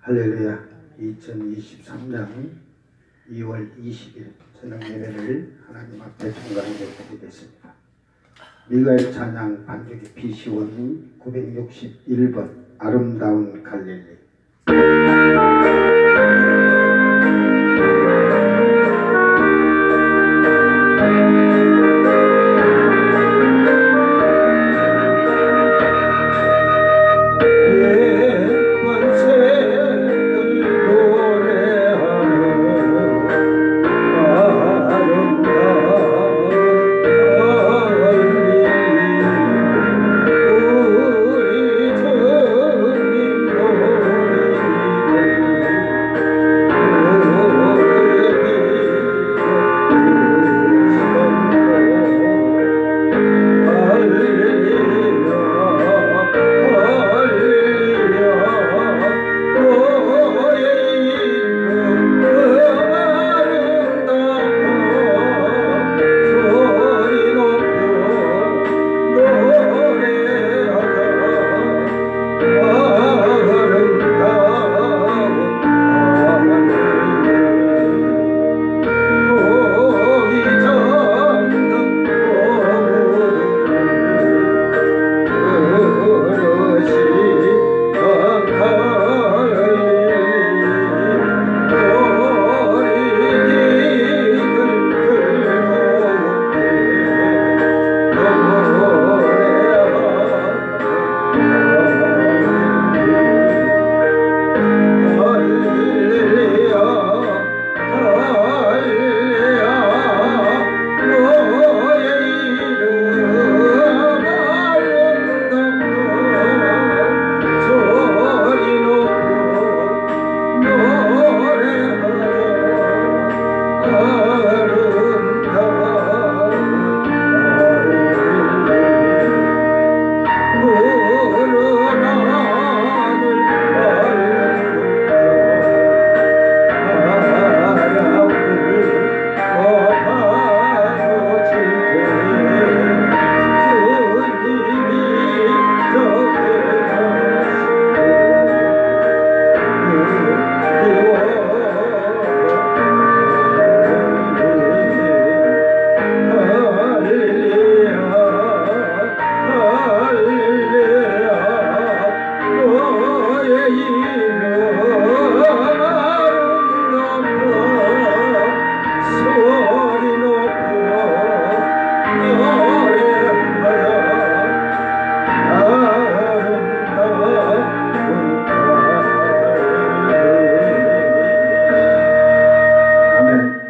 할렐루야. 2023년 2월 20일 저녁 예배를 하나님 앞에 청가하게 드리겠습니다. 미가엘 찬양 반주기 BC1 961번 아름다운 갈릴리. 아멘.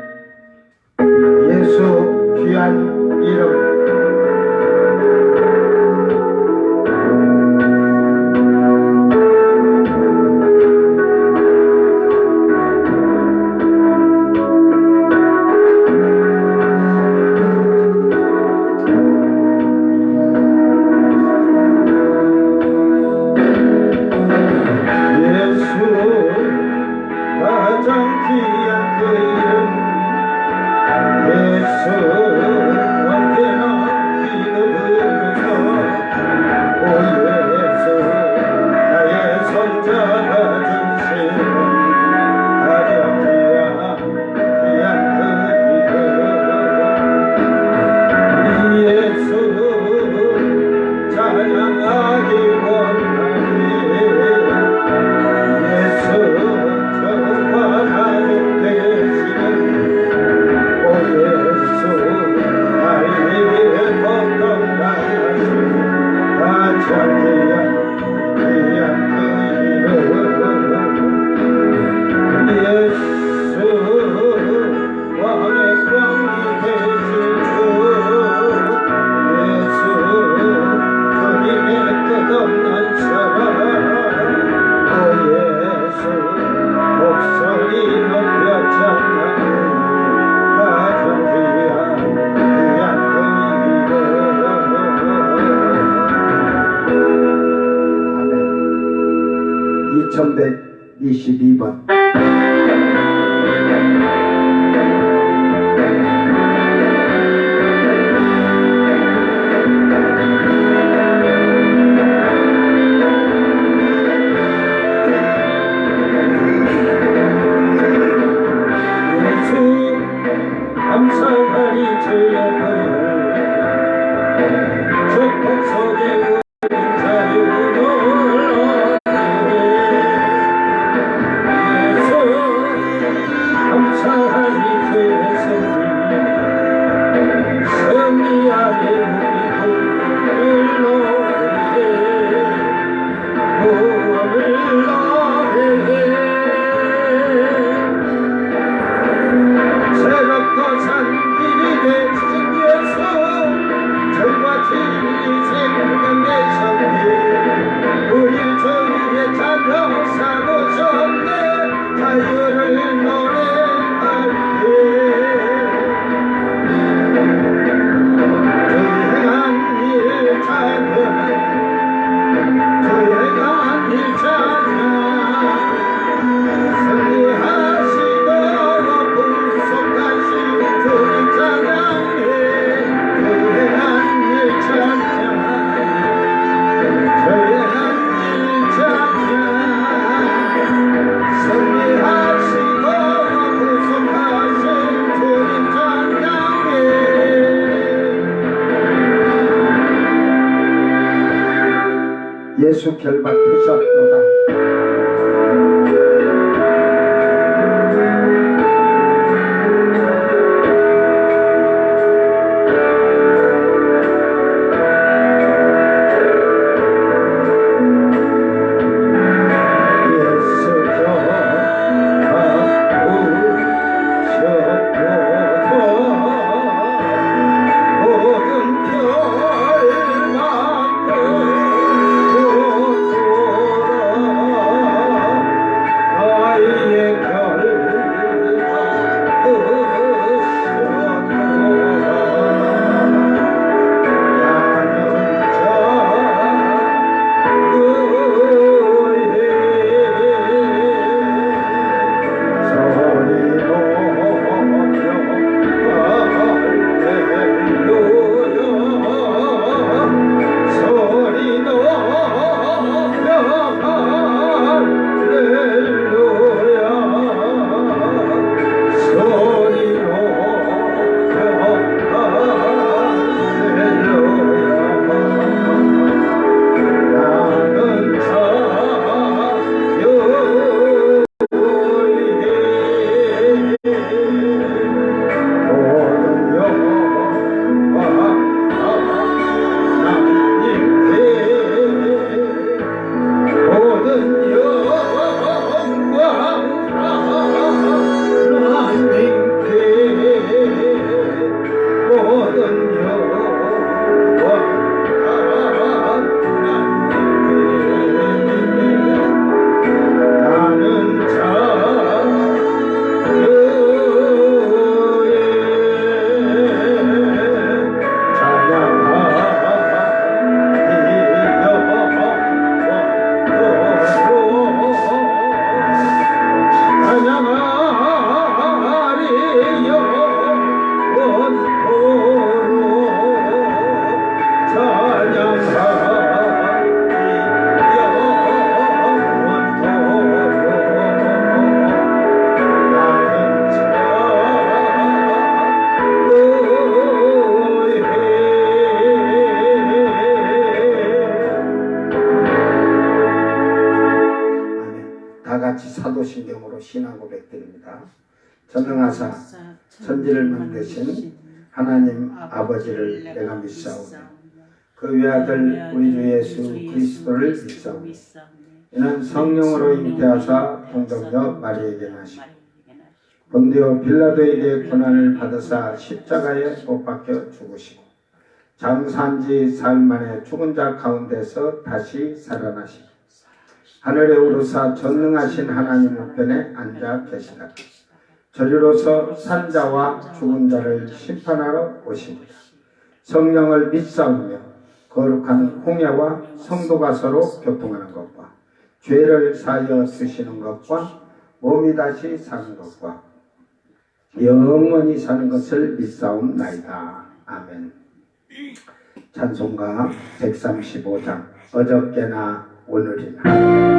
2122번 받으셨도다. 사도신경으로 신앙 고백드립니다. 전능하사 천지를 만드신 하나님 아버지를 내가 믿사오며 그 외아들 우리 주 예수 그리스도를 믿사오며 이는 성령으로 잉태하사 동정녀 마리에게 나시고 본디오 빌라도에게 고난을 받으사 십자가에 못 박혀 죽으시고 장사한 지 사흘 만에 죽은 자 가운데서 다시 살아나시고 하늘에 오르사 전능하신 하나님 우편에 앉아 계시다. 저리로서 산자와 죽은 자를 심판하러 오시리라. 성령을 믿사오며 거룩한 공예와 성도가 서로 교통하는 것과 죄를 사하여 주시는 것과 몸이 다시 사는 것과 영원히 사는 것을 믿사옵나이다. 아멘. 찬송가 135장 어저께나 오늘이나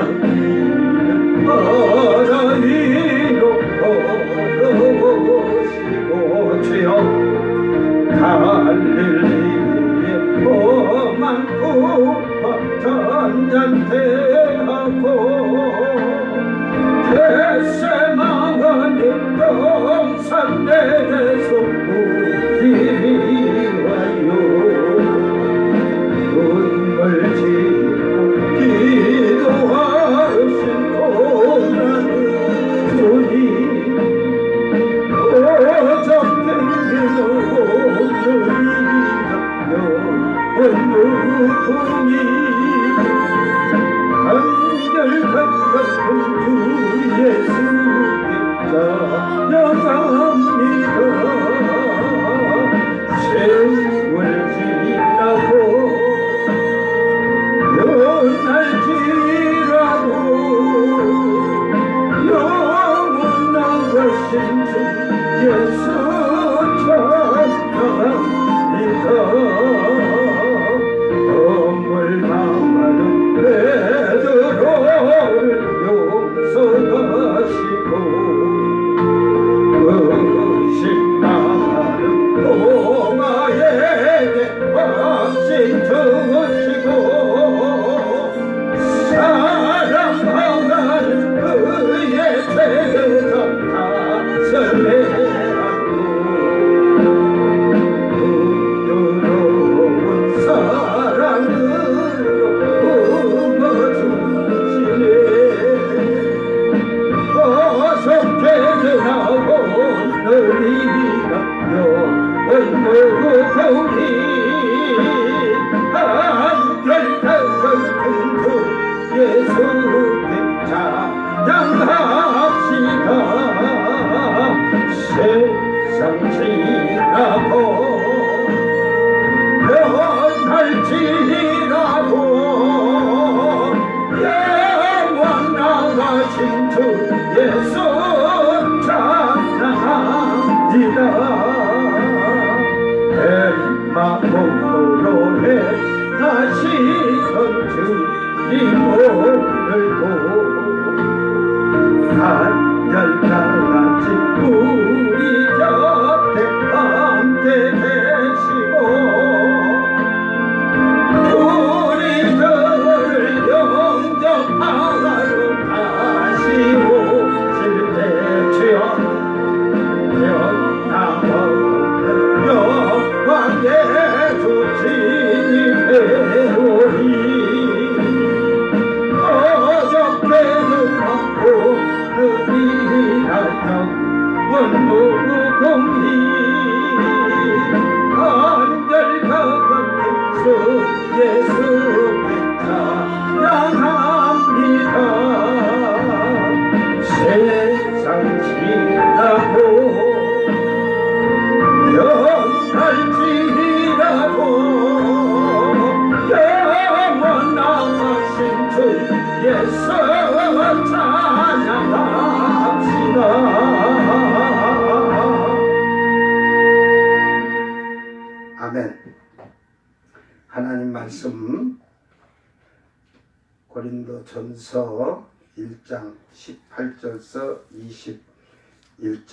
예수 갈릴리의 험한 구파 잔잔대하고 겟세마네 동산내에서 우리와요 눈물 짓고 기도하신 고난의 주님 오적된 무궁이 한결같은 주 예수께 찬양합니다. 세월 지나고 몇날 지나도 영원하신 주 예수 찬양합니다. 엄물 당하는 베드로를 용서하시고 의심나는 동아에게 확신 주시고 사랑하는 그의 제자 다스레하고 부드러운 사랑으로 품어주시네. 어떻게 되나고 너희가 영원무궁히 한결같은 주 예수께 찬양합시다. 세상 지나고 몇날 지나도 영원하신 주 예수 찬양합니다. 엠마오로에 다시던 주님 오늘도 한결같이 우리 곁에 함께 계시고 우리들을 영접하러 다시 오실 때 주여 영광없는 영광의 주 주님 배우리 어저께는 오늘이라 영원무궁히 한결같은 주 예수께 찬양합니다. 세상 지나고 몇날 지나도 영원하신 주 예수 찬양합시다. 아멘. 하나님 말씀 고린도전서 1장 18절서 21절.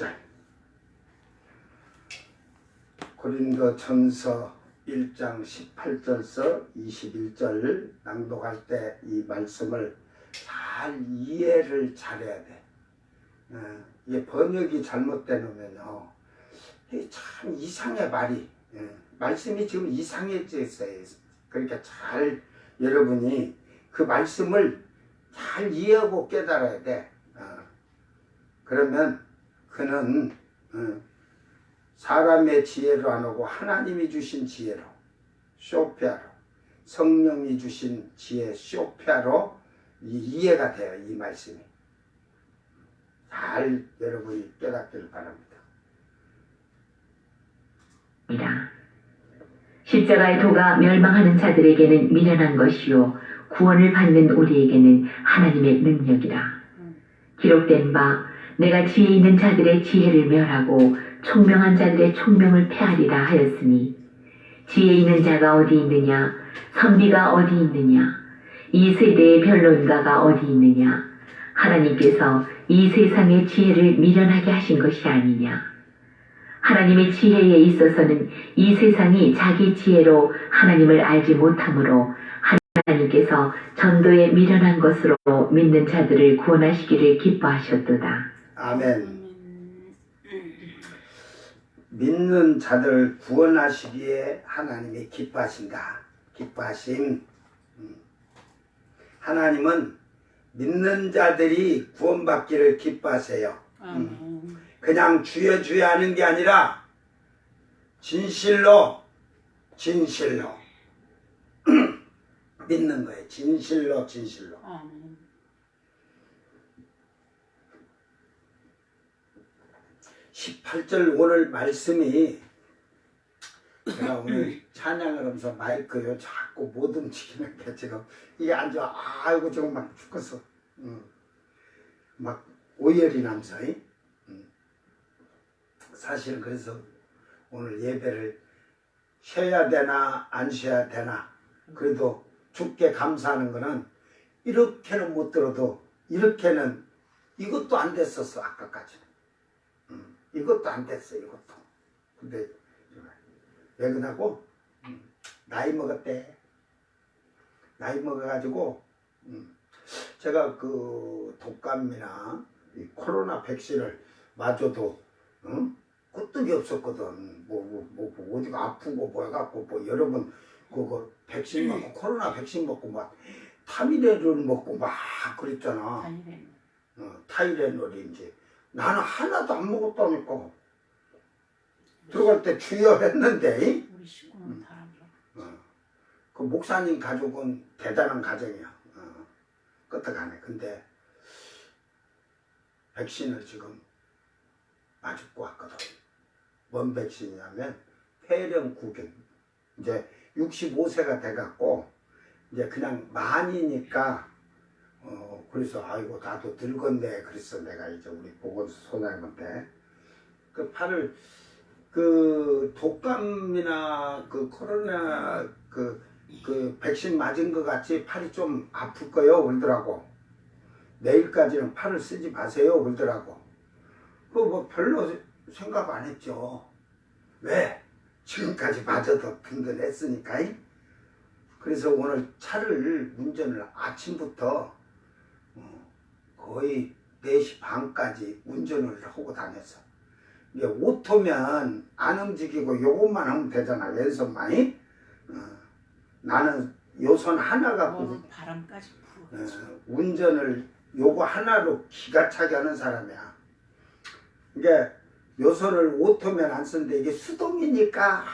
고린도전서 1장 18절서 21절 낭독할 때 이 말씀을 잘 이해를 잘해야 돼. 이게 번역이 잘못되면요, 참 이상해 말이. 말씀이 지금 이상해졌어요. 그러니까 잘 여러분이 그 말씀을 잘 이해하고 깨달아야 돼. 그러면 그는 사람의 지혜로 안 오고 하나님이 주신 지혜로, 쇼피아로, 성령이 주신 지혜 쇼피아로 이해가 돼요. 이 말씀이 잘 여러분이 깨닫기를 바랍니다. 십자가의 도가 멸망하는 자들에게는 미련한 것이요 구원을 받는 우리에게는 하나님의 능력이라. 기록된 바 내가 지혜 있는 자들의 지혜를 멸하고 총명한 자들의 총명을 폐하리라 하였으니, 지혜 있는 자가 어디 있느냐, 선비가 어디 있느냐, 이 세대의 변론가가 어디 있느냐. 하나님께서 이 세상의 지혜를 미련하게 하신 것이 아니냐. 하나님의 지혜에 있어서는 이 세상이 자기 지혜로 하나님을 알지 못하므로 하나님께서 전도에 미련한 것으로 믿는 자들을 구원하시기를 기뻐하셨도다. 아멘. 믿는 자들 구원하시기에 하나님이 기뻐하신다. 기뻐하심. 하나님은 믿는 자들이 구원받기를 기뻐하세요. 그냥 주여 주여 하는 게 아니라 진실로 믿는 거예요. 진실로 18절 오늘 말씀이 제가 오늘 찬양을 하면서 마이크요 자꾸 못 움직이는 게 지금 이게 앉아 아이고 지금 막 죽겠어. 막 오열이 나면서 사실은 그래서 오늘 예배를 쉬어야 되나 안 쉬어야 되나 그래도 주께 감사하는 거는 이렇게는 못 들어도 이렇게는 이것도 안 됐었어 아까까지는. 이것도 안 됐어 이것도. 근데 왜 그러냐고 나이 먹었대. 나이 먹어가지고 제가 그 독감이나 이 코로나 백신을 맞아도 끄떡이 없었거든. 뭐 어디가 아프고 뭐 해갖고 뭐 여러분 그거 백신 맞고 코로나 백신 먹고 막 타미레놀 먹고 막 그랬잖아. 타이레놀인지 나는 하나도 안 먹었다니까. 들어갈 때 주여 했는데 우리 식구는 다 알아. 그 목사님 가족은 대단한 가정이야. 끄떡하네. 근데 백신을 지금 맞고 왔거든. 뭔 백신이냐면 폐렴구균. 이제 65세가 돼갖고 이제 그냥 만이니까 그래서 아이고 나도 늙었네. 그랬어 내가 이제 우리 보건소장한테 그 팔을 그 독감이나 그 코로나 그 백신 맞은 것 같이 팔이 좀 아플 거요 그러더라고. 내일까지는 팔을 쓰지 마세요 그러더라고. 그 뭐 별로 생각 안 했죠. 왜? 지금까지 맞아도 든든했으니까. 그래서 오늘 차를 운전을 아침부터 거의 4시 반까지 운전을 하고 다녔어. 이게 오토면 안 움직이고 요것만 하면 되잖아. 왼손만. 나는 요 손 하나 갖고 바람까지 불어. 운전을 요거 하나로 기가 차게 하는 사람이야. 이게 요 손을 오토면 안 쓰는데 이게 수동이니까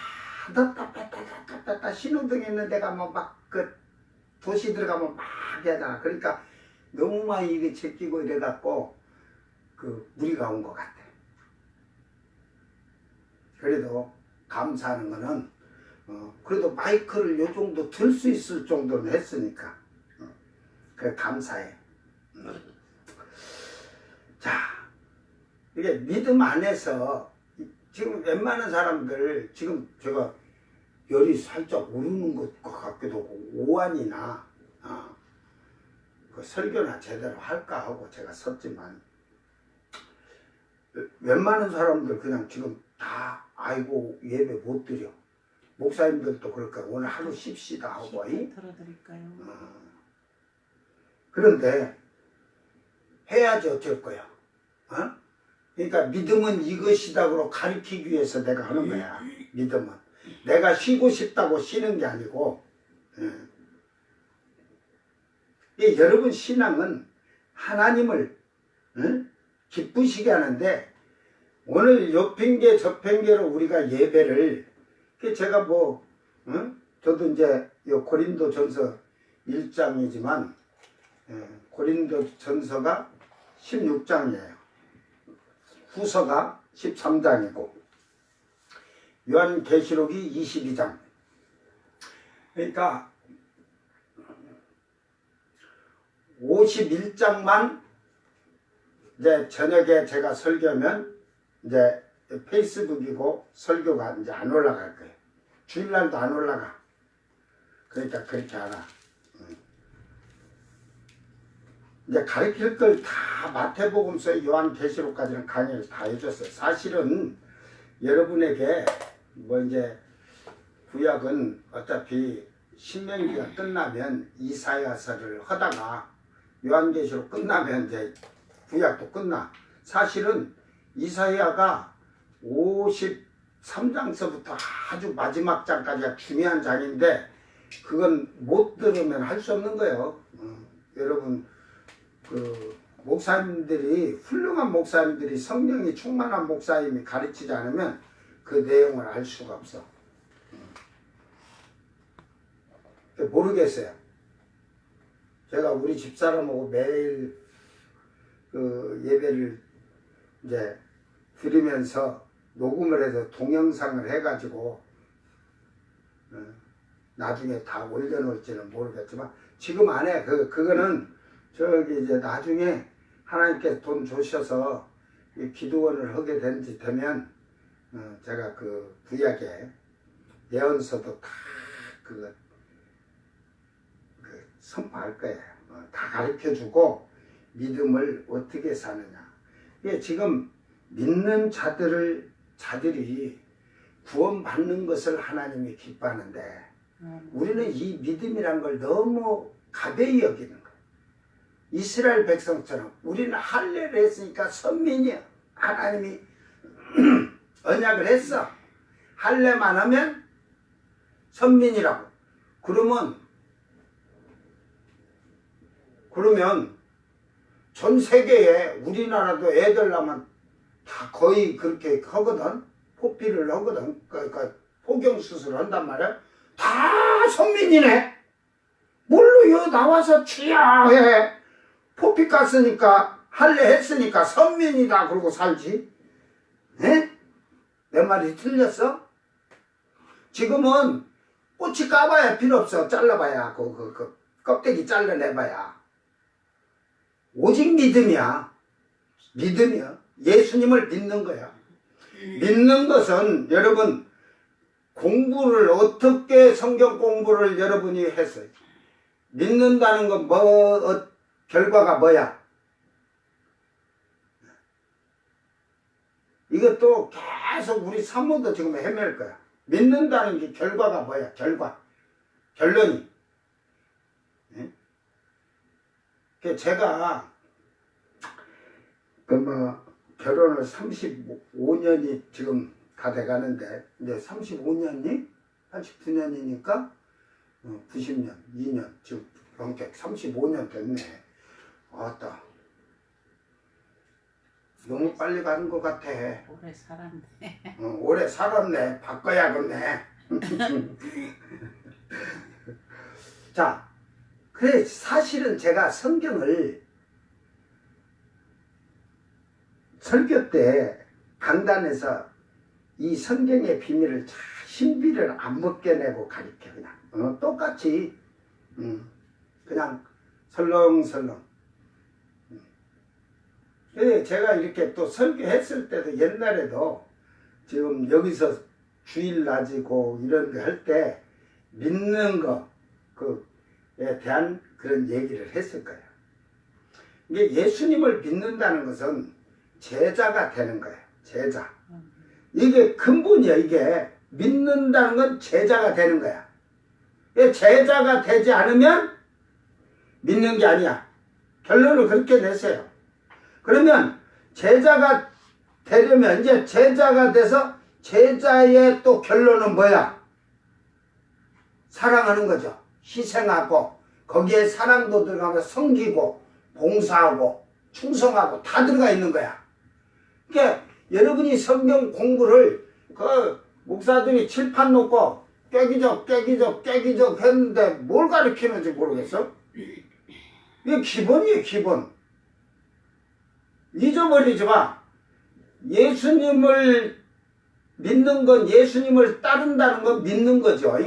뺐다 신호등 있는 데 가면 막 그 도시 들어가면 막 하잖아. 그러니까 너무 많이 이게 제끼고 이래갖고 그 무리가 온 것 같아. 그래도 감사하는 거는 그래도 마이크를 요 정도 들 수 있을 정도는 했으니까 그래 감사해. 자, 이게 믿음 안에서 지금 웬만한 사람들 지금 제가 열이 살짝 오르는 것 같기도 하고 오한이나 그 설교나 제대로 할까 하고 제가 섰지만 웬만한 사람들 그냥 지금 다 아이고 예배 못 드려. 목사님들도 그럴까 오늘 하루 쉽시다 하고 들어드릴까요? 그런데 해야지 어쩔 거야. 그러니까 믿음은 이것이다고 가르치기 위해서 내가 하는 거야. 믿음은 내가 쉬고 싶다고 쉬는 게 아니고 여러분 신앙은 하나님을 기쁘시게 하는데 오늘 요 핑계 저 핑계로 우리가 예배를 제가 뭐 저도 이제 요 고린도 전서 1장이지만 고린도 전서가 16장이에요. 후서가 13장이고 요한계시록이 22장. 그러니까 51장만 이제 저녁에 제가 설교하면 이제 페이스북이고 설교가 이제 안 올라갈 거예요. 주일날도 안 올라가. 그러니까 그렇게 하라. 이제 가르칠 걸 다 마태복음서 요한계시록까지는 강의를 다 해줬어요. 사실은 여러분에게 뭐 이제 구약은 어차피 신명기가 끝나면 이사야서를 하다가 요한계시록 끝나면 이제 구약도 끝나. 사실은 이사야가 53장서부터 아주 마지막 장까지가 중요한 장인데 그건 못 들으면 할 수 없는 거예요. 여러분 그 목사님들이 훌륭한 목사님들이 성령이 충만한 목사님이 가르치지 않으면 그 내용을 알 수가 없어. 모르겠어요. 제가 우리 집사람하고 매일 그 예배를 이제 드리면서 녹음을 해서 동영상을 해가지고 나중에 다 올려놓을지는 모르겠지만 지금 안 해. 그거는 저기 이제 나중에 하나님께 돈 주셔서 이 기도원을 하게 되면 제가 그 구약에 예언서도 다 그거 선포할 거예요. 다 가르쳐주고 믿음을 어떻게 사느냐. 이게 지금 믿는 자들이 구원받는 것을 하나님이 기뻐하는데 우리는 이 믿음이란 걸 너무 가벼이 여기는 거예요. 이스라엘 백성처럼 우리는 할례를 했으니까 선민이야. 하나님이 언약을 했어. 할례만 하면 선민이라고. 그러면 전 세계에 우리나라도 애들 나면 다 거의 그렇게 하거든. 포피를 하거든. 그러니까 포경수술을 한단 말이야. 다 선민이네. 뭘로 여 나와서 취하해. 포피 깠으니까 할례 했으니까 선민이다 그러고 살지. 에? 내 말이 틀렸어? 지금은 꼬치 까봐야 필요 없어. 잘라봐야 그 껍데기 잘라내봐야. 오직 믿음이야. 예수님을 믿는 거야. 믿는 것은 여러분 공부를 어떻게 성경 공부를 여러분이 했어요. 믿는다는 건 결과가 뭐야? 이것도 계속 우리 사모도 지금 헤맬 거야. 믿는다는 게 결과가 뭐야? 결론이. 제가 결혼을 35년이 지금 다 돼가는데 이제 35년이 89년이니까 90년, 2년 지금 병택 35년 됐네. 왔다. 너무 빨리 가는 것 같아. 오래 살았네. 오래 살았네. 바꿔야겠네. 자, 그래 사실은 제가 성경을 설교 때 강단에서 이 성경의 비밀을 신비를 안 벗겨내고 가르쳐 그냥 똑같이 그냥 설렁설렁. 제가 이렇게 또 설교했을 때도 옛날에도 지금 여기서 주일 낮이고 이런 거 할 때 믿는 거에 대한 그런 얘기를 했을 거예요. 이게 예수님을 믿는다는 것은 제자가 되는 거예요. 제자. 이게 근본이야. 이게 믿는다는 건 제자가 되는 거야. 제자가 되지 않으면 믿는 게 아니야. 결론을 그렇게 내세요. 그러면 제자가 되려면 이제 제자가 돼서 제자의 또 결론은 뭐야? 사랑하는 거죠. 희생하고 거기에 사랑도 들어가면 섬기고 봉사하고 충성하고 다 들어가 있는 거야. 그러니까 여러분이 성경 공부를 목사들이 칠판 놓고 깨기적 했는데 뭘 가르치는지 모르겠어? 이게 기본이에요. 기본. 잊어버리지 마. 예수님을 믿는 건 예수님을 따른다는 건 믿는 거죠.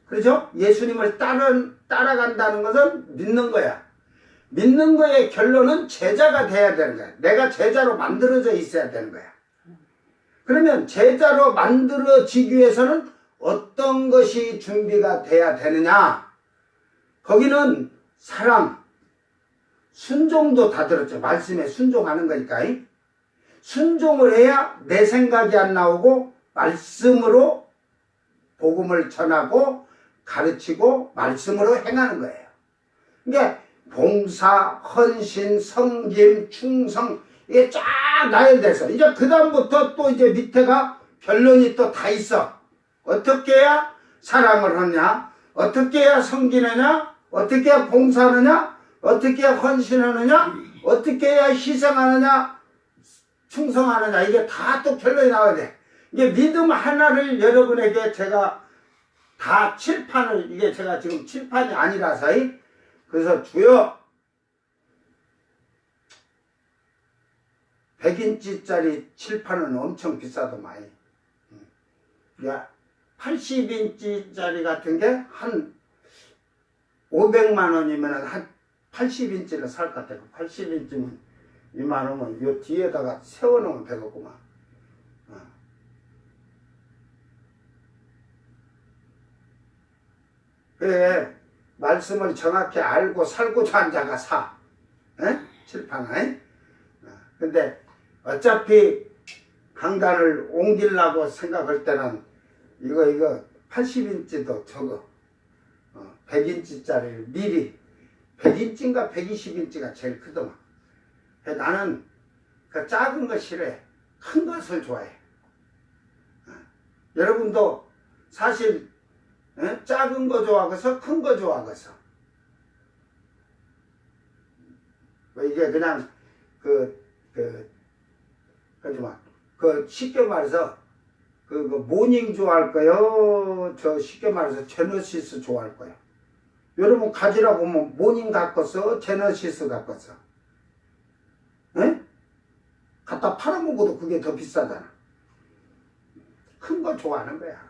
그렇죠? 예수님을 따라간다는 것은 믿는 거야. 믿는 거의 결론은 제자가 돼야 되는 거야. 내가 제자로 만들어져 있어야 되는 거야. 그러면 제자로 만들어지기 위해서는 어떤 것이 준비가 돼야 되느냐? 거기는 사랑, 순종도 다 들었죠. 말씀에 순종하는 거니까. 순종을 해야 내 생각이 안 나오고 말씀으로 복음을 전하고 가르치고 말씀으로 행하는 거예요. 그러니까 봉사, 헌신, 섬김, 충성 이게 쫙 나열돼서 이제 그 다음부터 또 이제 밑에가 결론이 또 다 있어. 어떻게 해야 사랑을 하느냐, 어떻게 해야 섬기느냐, 어떻게 해야 봉사하느냐, 어떻게 해야 헌신하느냐, 어떻게 해야 희생하느냐, 충성하느냐, 이게 다 또 결론이 나와야 돼. 이게 믿음 하나를 여러분에게 제가 다 칠판을, 이게 제가 지금 칠판이 아니라서, 그래서 주여 100인치짜리 칠판은 엄청 비싸더만. 야, 80인치짜리 같은 게 한 500만 원이면 한 80인치를 살 것 같아. 80인치면 2만 원은 요 뒤에다가 세워놓으면 되겠구만. 그래, 말씀을 정확히 알고 살고자 한 자가 사. 에? 칠판에. 근데 어차피 강단을 옮기려고 생각할 때는 이거 80인치도 적어. 100인치짜리를 미리 100인치인가 120인치가 제일 크더만. 나는 그 작은 거 싫어해. 큰 것을 좋아해. 여러분도 사실 작은 거 좋아하겠어? 큰 거 좋아하겠어? 이게 그냥 하지만 쉽게 말해서 모닝 좋아할 거요? 저 쉽게 말해서 제너시스 좋아할 거요? 여러분 가지라고 보면 모닝 갖겠어? 제너시스 갖겠어? 에? 갖다 팔아먹어도 그게 더 비싸잖아. 큰 거 좋아하는 거야.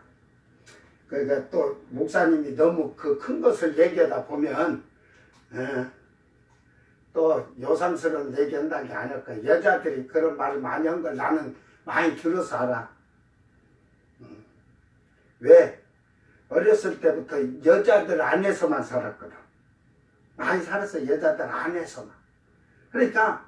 그러니까 또 목사님이 너무 그 큰 것을 얘기하다 보면 또 요상스러운 얘기한다는 게 아닐 거야. 여자들이 그런 말을 많이 한 걸 나는 많이 들어서 알아. 왜? 어렸을 때부터 여자들 안에서만 살았거든. 많이 살았어. 여자들 안에서만. 그러니까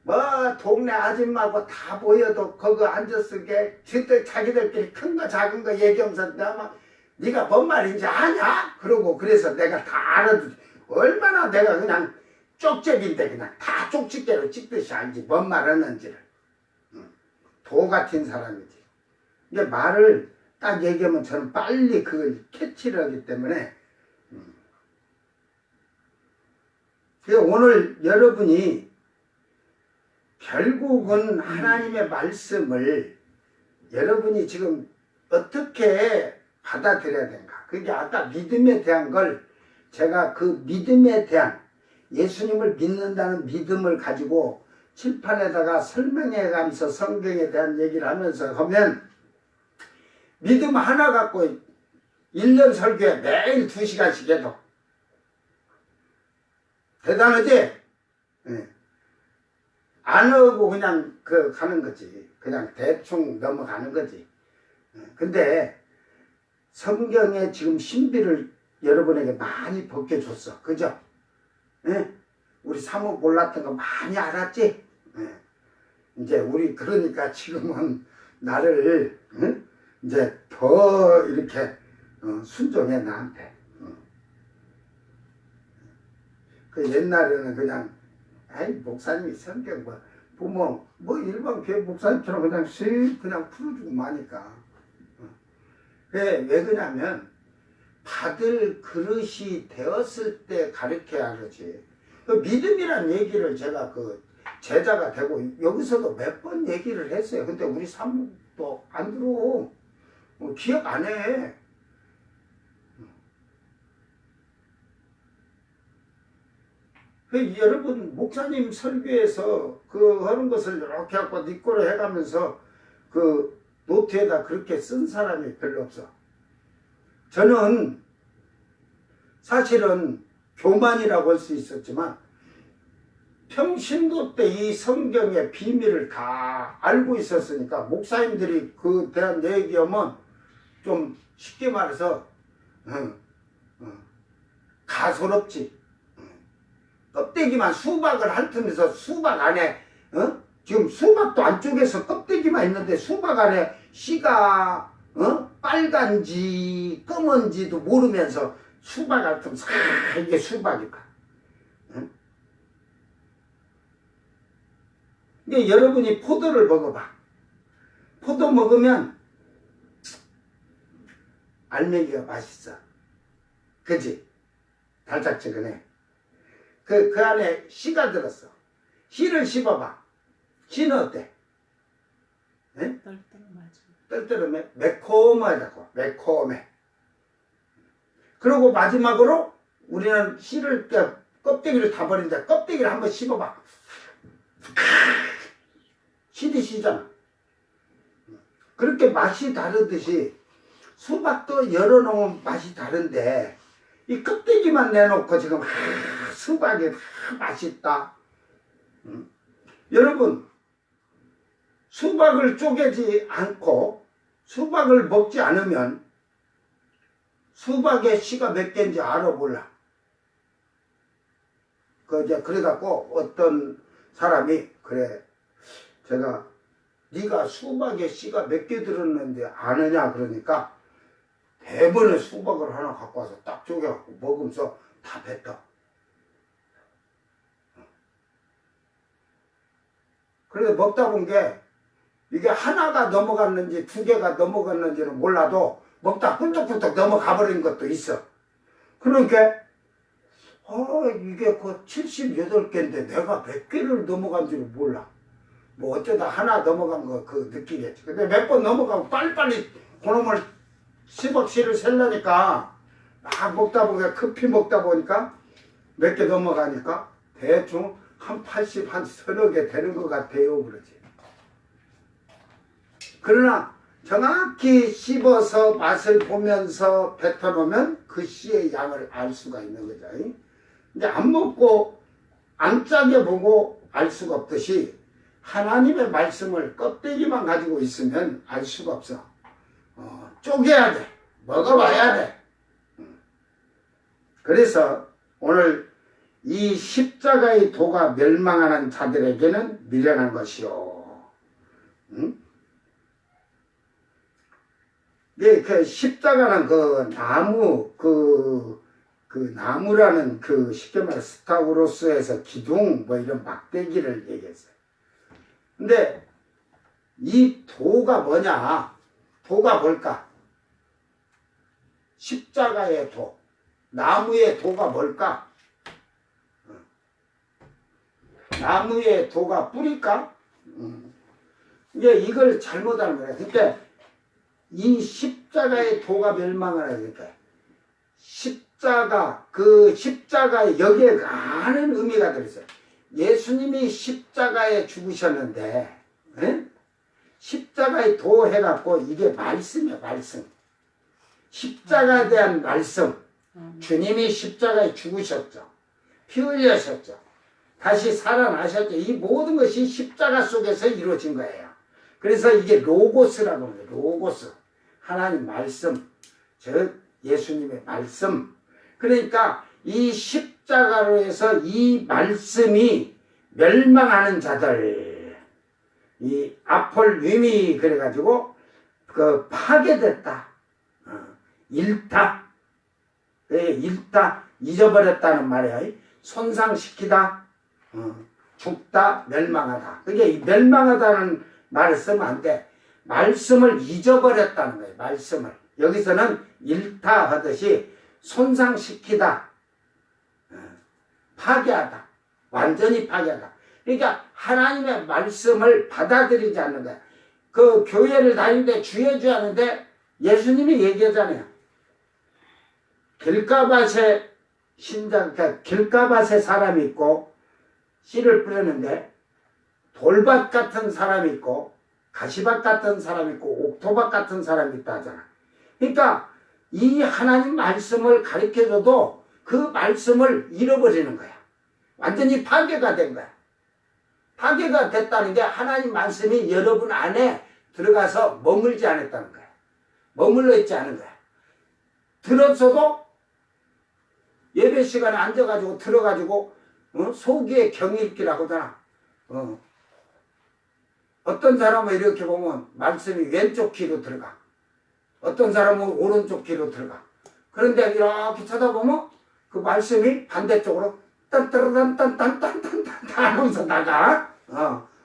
뭐 동네 아줌마고 다 보여도 거기 앉았을 게 자기들끼리 큰 거 작은 거 얘기하면서 네가 뭔 말인지 아냐? 그러고 그래서 내가 다 알아두지. 얼마나 내가 그냥 쪽집인데 그냥 다 쪽집게로 찍듯이 알지 뭔 말 하는지를. 도 같은 사람이지. 이게 말을 딱 얘기하면 저는 빨리 그걸 캐치를 하기 때문에 오늘 여러분이 결국은 하나님의 말씀을 여러분이 지금 어떻게 받아들여야 되는가. 그게 아까 믿음에 대한 걸 제가 그 믿음에 대한 예수님을 믿는다는 믿음을 가지고 칠판에다가 설명해 가면서 성경에 대한 얘기를 하면서 하면 믿음 하나 갖고 1년 설교에 매일 2시간씩 해도 대단하지? 예. 안 하고 그냥 가는 거지. 그냥 대충 넘어가는 거지. 근데 성경에 지금 신비를 여러분에게 많이 벗겨줬어. 그죠? 예? 우리 사뭇 몰랐던 거 많이 알았지? 예. 이제 우리 그러니까 지금은 나를 이제 더 이렇게 순종해 나한테. 그 옛날에는 그냥 아이 목사님이 성경 보면 일반 교회 목사님처럼 그냥 씩 그냥 풀어주고 마니까. 왜 그러냐면 받을 그릇이 되었을 때 가르쳐야 하지. 그 믿음이란 얘기를 제가 제자가 되고 여기서도 몇 번 얘기를 했어요. 근데 우리 사모도 안 들어. 기억 안 해. 여러분 목사님 설교에서 하는 것을 이렇게 하고 니꼬로 해가면서 노트에다 그렇게 쓴 사람이 별로 없어. 저는 사실은 교만이라고 할 수 있었지만 평신도 때 이 성경의 비밀을 다 알고 있었으니까 목사님들이 대한 얘기하면 좀 쉽게 말해서 가소롭지. 껍데기만 수박을 핥으면서 수박 안에 지금 수박도 안쪽에서 껍데기만 있는데 수박 안에 씨가 빨간지 검은지도 모르면서 수박 같으면 이게 수박이다. 응? 이게 여러분이 포도를 먹어봐. 포도 먹으면 알맹이가 맛있어. 그치? 달짝지근해. 그 안에 씨가 들었어. 씨를 씹어봐. 씨는 어때? 네? 떨떨맞아. 떨떠름해? 매콤하다고. 매콤해. 그리고 마지막으로 우리는 씨를 껍데기를 다 버린다. 껍데기를 한번 씹어봐. 씨도 씨잖아. 그렇게 맛이 다르듯이 수박도 열어놓으면 맛이 다른데 이 껍데기만 내놓고 지금 수박이 맛있다. 여러분 수박을 쪼개지 않고 수박을 먹지 않으면 수박의 씨가 몇 개인지 알아 몰라. 그래갖고 어떤 사람이 그래 제가 네가 수박에 씨가 몇 개 들었는데 아느냐 그러니까 대번에 수박을 하나 갖고 와서 딱 쪼개갖고 먹으면서 다 뱉어. 그래서 먹다 본 게 이게 하나가 넘어갔는지 두 개가 넘어갔는지는 몰라도 먹다 훌떡훌떡 넘어가 버린 것도 있어. 그러니까 이게 그 78개인데 내가 몇 개를 넘어간지를 몰라. 뭐 어쩌다 하나 넘어간 거 그 느끼겠지. 근데 몇 번 넘어가고 빨리빨리 그놈을 씨박씨를 셀라니까 막 먹다 보니까 급히 먹다 보니까 몇 개 넘어가니까 대충 한 80, 한 서너 개 되는 것 같아요. 그러지. 그러나 정확히 씹어서 맛을 보면서 뱉어놓으면 그 씨의 양을 알 수가 있는 거죠. 이제 안 먹고 안 짜게 보고 알 수가 없듯이 하나님의 말씀을 껍데기만 가지고 있으면 알 수가 없어. 쪼개야 돼. 먹어봐야 돼. 그래서 오늘 이 십자가의 도가 멸망하는 자들에게는 미련한 것이요. 네, 그 십자가는 그 나무, 그 나무라는 그 쉽게 말해 스타우로스에서 기둥 뭐 이런 막대기를 얘기했어요. 근데 이 도가 뭐냐? 도가 뭘까? 십자가의 도, 나무의 도가 뭘까? 나무의 도가 뿌릴까? 이게 이걸 잘못하는 거야. 그러니까 이 십자가의 도가 멸망을 하니까 십자가, 그 십자가에 여기에 많은 의미가 들어있어요. 예수님이 십자가에 죽으셨는데 십자가에 도 해갖고 이게 말씀이야. 말씀. 십자가에 대한 말씀. 주님이 십자가에 죽으셨죠. 피 흘리셨죠. 다시 살아나셨죠. 이 모든 것이 십자가 속에서 이루어진 거예요. 그래서 이게 로고스라고 합니다. 로고스. 하나님 말씀. 즉 예수님의 말씀. 그러니까 이 십자가로 해서 이 말씀이 멸망하는 자들, 이 아폴림이 그래가지고 그 파괴됐다, 잃다, 잃다, 잊어버렸다는 말이야. 손상시키다, 죽다, 멸망하다. 그게 이 멸망하다는 말을 쓰면 안 돼. 말씀을 잊어버렸다는 거예요. 말씀을. 여기서는 잃다 하듯이 손상시키다, 파괴하다, 완전히 파괴하다. 그러니까 하나님의 말씀을 받아들이지 않는 거야. 그 교회를 다니는데 주여주 하는데 예수님이 얘기하잖아요. 길가밭에 길가밭에 사람이 있고 씨를 뿌렸는데 돌밭 같은 사람이 있고 가시밭 같은 사람이 있고 옥토밭 같은 사람이 있다 하잖아. 그러니까 이 하나님 말씀을 가르쳐줘도 그 말씀을 잃어버리는 거야. 완전히 파괴가 된 거야. 파괴가 됐다는 게 하나님 말씀이 여러분 안에 들어가서 머물지 않았다는 거야. 머물러 있지 않은 거야. 들었어도 예배 시간에 앉아가지고 들어가지고 소기의 경읽기라고 하잖아. 어떤 사람은 이렇게 보면 말씀이 왼쪽 귀로 들어가. 어떤 사람은 오른쪽 귀로 들어가. 그런데 이렇게 쳐다보면 그 말씀이 반대쪽으로 딴따라단딴딴딴딴딴 하면서 나가.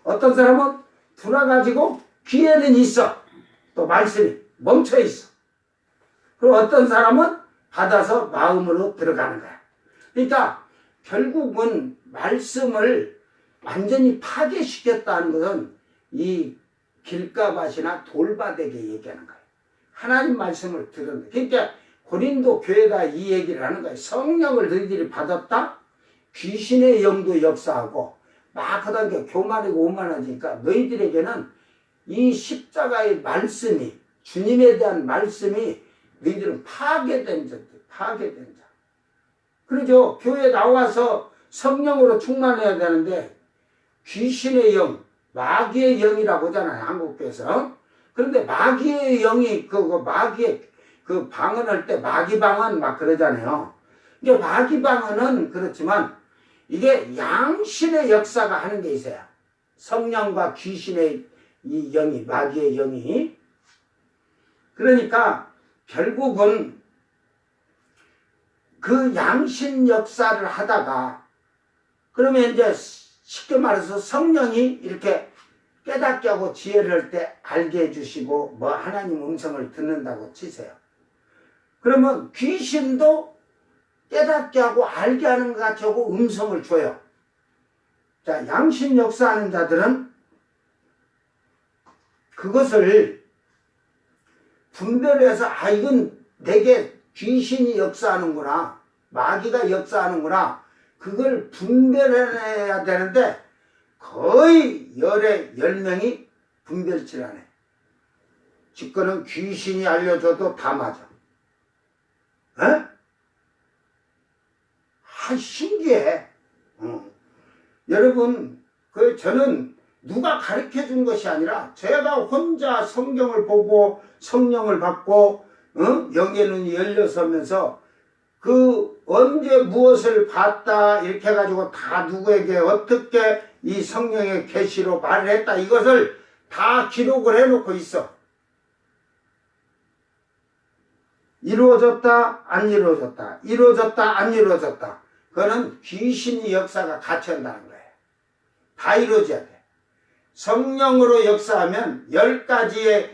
어떤 사람은 돌아가지고 귀에는 있어. 또 말씀이 멈춰 있어. 그리고 어떤 사람은 받아서 마음으로 들어가는 거야. 그러니까 결국은 말씀을 완전히 파괴시켰다는 것은 이 길가밭이나 돌바닥에 얘기하는 거예요. 하나님 말씀을 들은 거예요. 그러니까 고린도 교회가 이 얘기를 하는 거예요. 성령을 너희들이 받았다? 귀신의 영도 역사하고 막 하다 보니까 교만이고 오만하니까 너희들에게는 이 십자가의 말씀이 주님에 대한 말씀이 너희들은 파괴된 자들, 파괴된 자. 그러죠. 교회 나와서 성령으로 충만해야 되는데 귀신의 영, 마귀의 영이라고 하잖아요. 한국교회에서. 그런데 마귀의 영이 마귀의 그 방언할 때 마귀 방언 막 그러잖아요. 이게 마귀 방언은 그렇지만 이게 양신의 역사가 하는 게 있어요. 성령과 귀신의 이 영이, 마귀의 영이. 그러니까 결국은 그 양신 역사를 하다가 그러면 이제 쉽게 말해서 성령이 이렇게 깨닫게 하고 지혜를 할 때 알게 해주시고 뭐 하나님 음성을 듣는다고 치세요. 그러면 귀신도 깨닫게 하고 알게 하는 것 같이 하고 음성을 줘요. 자, 양신 역사하는 자들은 그것을 분별해서 이건 내게 귀신이 역사하는구나, 마귀가 역사하는구나, 그걸 분별해내야 되는데 거의 열에 10명이 분별치를 안 해. 직거는 귀신이 알려줘도 다 맞아. 에? 신기해. 여러분, 저는 누가 가르쳐 준 것이 아니라 제가 혼자 성경을 보고 성령을 받고 영의 눈이 열려서면서 언제 무엇을 봤다 이렇게 해가지고 다 누구에게 어떻게 이 성령의 계시로 말을 했다 이것을 다 기록을 해놓고 있어. 이루어졌다 안 이루어졌다, 이루어졌다 안 이루어졌다. 그거는 귀신의 역사가 같이 한다는 거예요. 다 이루어져야 돼. 성령으로 역사하면 10가지의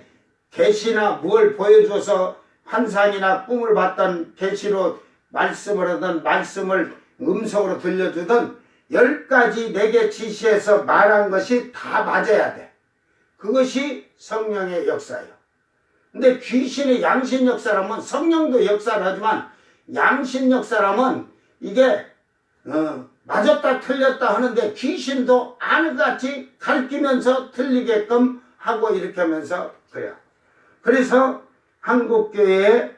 계시나 뭘 보여줘서 환상이나 꿈을 봤던 계시로 말씀을 하든 말씀을 음성으로 들려주든 10가지 내게 지시해서 말한 것이 다 맞아야 돼. 그것이 성령의 역사예요. 근데 귀신의 양신 역사라면 성령도 역사를 하지만 양신 역사라면 이게 맞았다 틀렸다 하는데 귀신도 아는 것 같이 가르치면서 틀리게끔 하고 이렇게 하면서 그래요. 그래서 한국교회에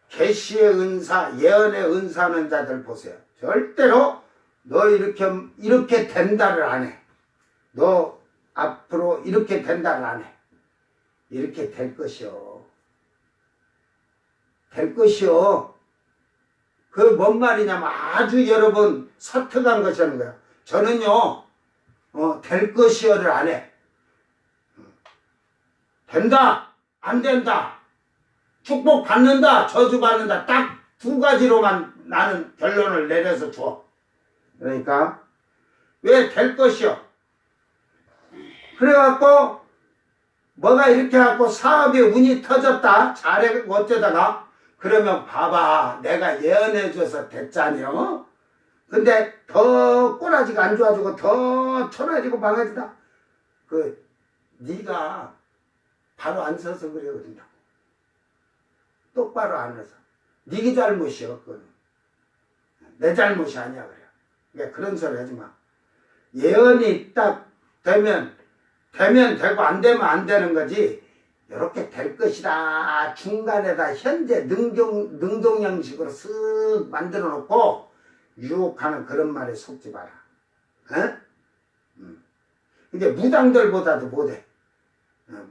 계시의 은사, 예언의 은사하는 자들 보세요. 절대로 너 이렇게 된다를 안 해. 너 앞으로 이렇게 된다를 안 해. 이렇게 될 것이요. 될 것이요. 그 뭔 말이냐면 아주 여러 번 설득한 것이라는 거야. 저는요, 될 것이요를 안 해. 된다, 안 된다, 축복 받는다, 저주 받는다, 딱 2가지로만 나는 결론을 내려서 줘. 그러니까 왜 될 것이요? 그래갖고 뭐가 이렇게 해갖고 사업에 운이 터졌다, 잘해 어쩌다가 그러면 봐봐, 내가 예언해줘서 됐잖여. 근데 더 꼬라지가 안 좋아지고 더 초라지고 망해지다. 네가 바로 안 서서 그러거든요. 똑바로 안 해서. 네게 잘못이요. 그건 내 잘못이 아니야 그래. 그러니까 그런 소리 하지 마. 예언이 딱 되면 되고 안 되면 안 되는 거지. 이렇게 될 것이다. 중간에다 현재 능동 형식으로 쓱 만들어 놓고 유혹하는 그런 말에 속지 마라. 근데 무당들보다도 못해.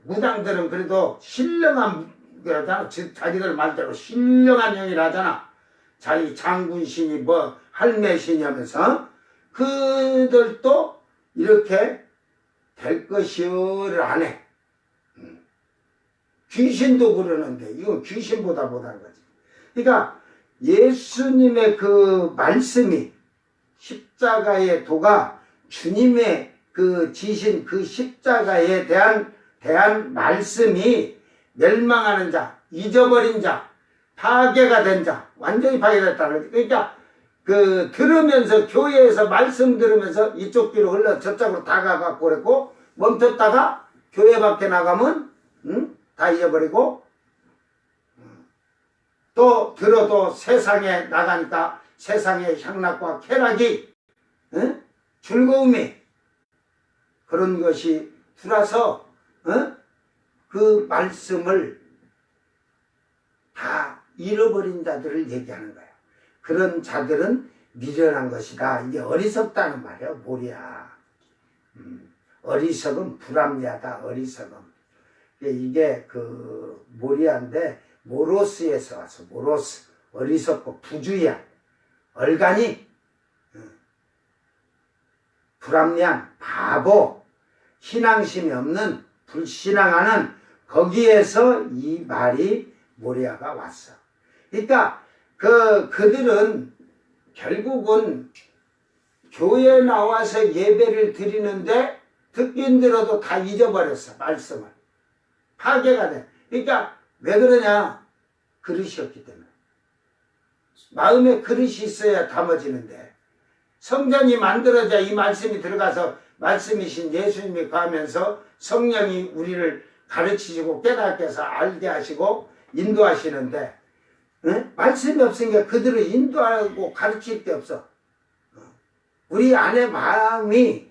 무당들은 그래도 신령한, 자기들 말대로 신령한 형이라 하잖아. 자기 장군신이 할매신이 하면서 그들도 이렇게 될 것이를 안 해. 귀신도 그러는데 이건 귀신보다 못한 거지. 그러니까 예수님의 그 말씀이 십자가의 도가 주님의 그 지신 그 십자가에 대한 말씀이 멸망하는 자, 잊어버린 자, 파괴가 된 자, 완전히 파괴됐다는 거지. 그러니까 그 들으면서 교회에서 말씀 들으면서 이쪽 귀로 흘러 저쪽으로 다가가고 그랬고 멈췄다가 교회 밖에 나가면 다 잊어버리고 또 들어도 세상에 나가니까 세상의 향락과 쾌락이 즐거움이 그런 것이 들어서 그 말씀을 다 잃어버린 자들을 얘기하는 거예요. 그런 자들은 미련한 것이다. 이게 어리석다는 말이에요. 모리야. 어리석음 불합리하다. 어리석음. 이게 그 모리아인데 모로스에서 와서 모로스 어리석고 부주의한 얼간이 불합리한 바보 신앙심이 없는 불신앙하는 거기에서 이 말이 모리아가 왔어. 그러니까 그들은 결국은 교회에 나와서 예배를 드리는데 듣긴 들어도 다 잊어버렸어. 말씀을. 파괴가 돼. 그러니까 왜 그러냐? 그릇이 없기 때문에. 마음에 그릇이 있어야 담아지는데 성전이 만들어져 이 말씀이 들어가서 말씀이신 예수님이 가면서 성령이 우리를 가르치시고 깨닫게 해서 알게 하시고 인도하시는데 말씀이 없으니까 그들을 인도하고 가르칠 게 없어. 우리 안에 마음이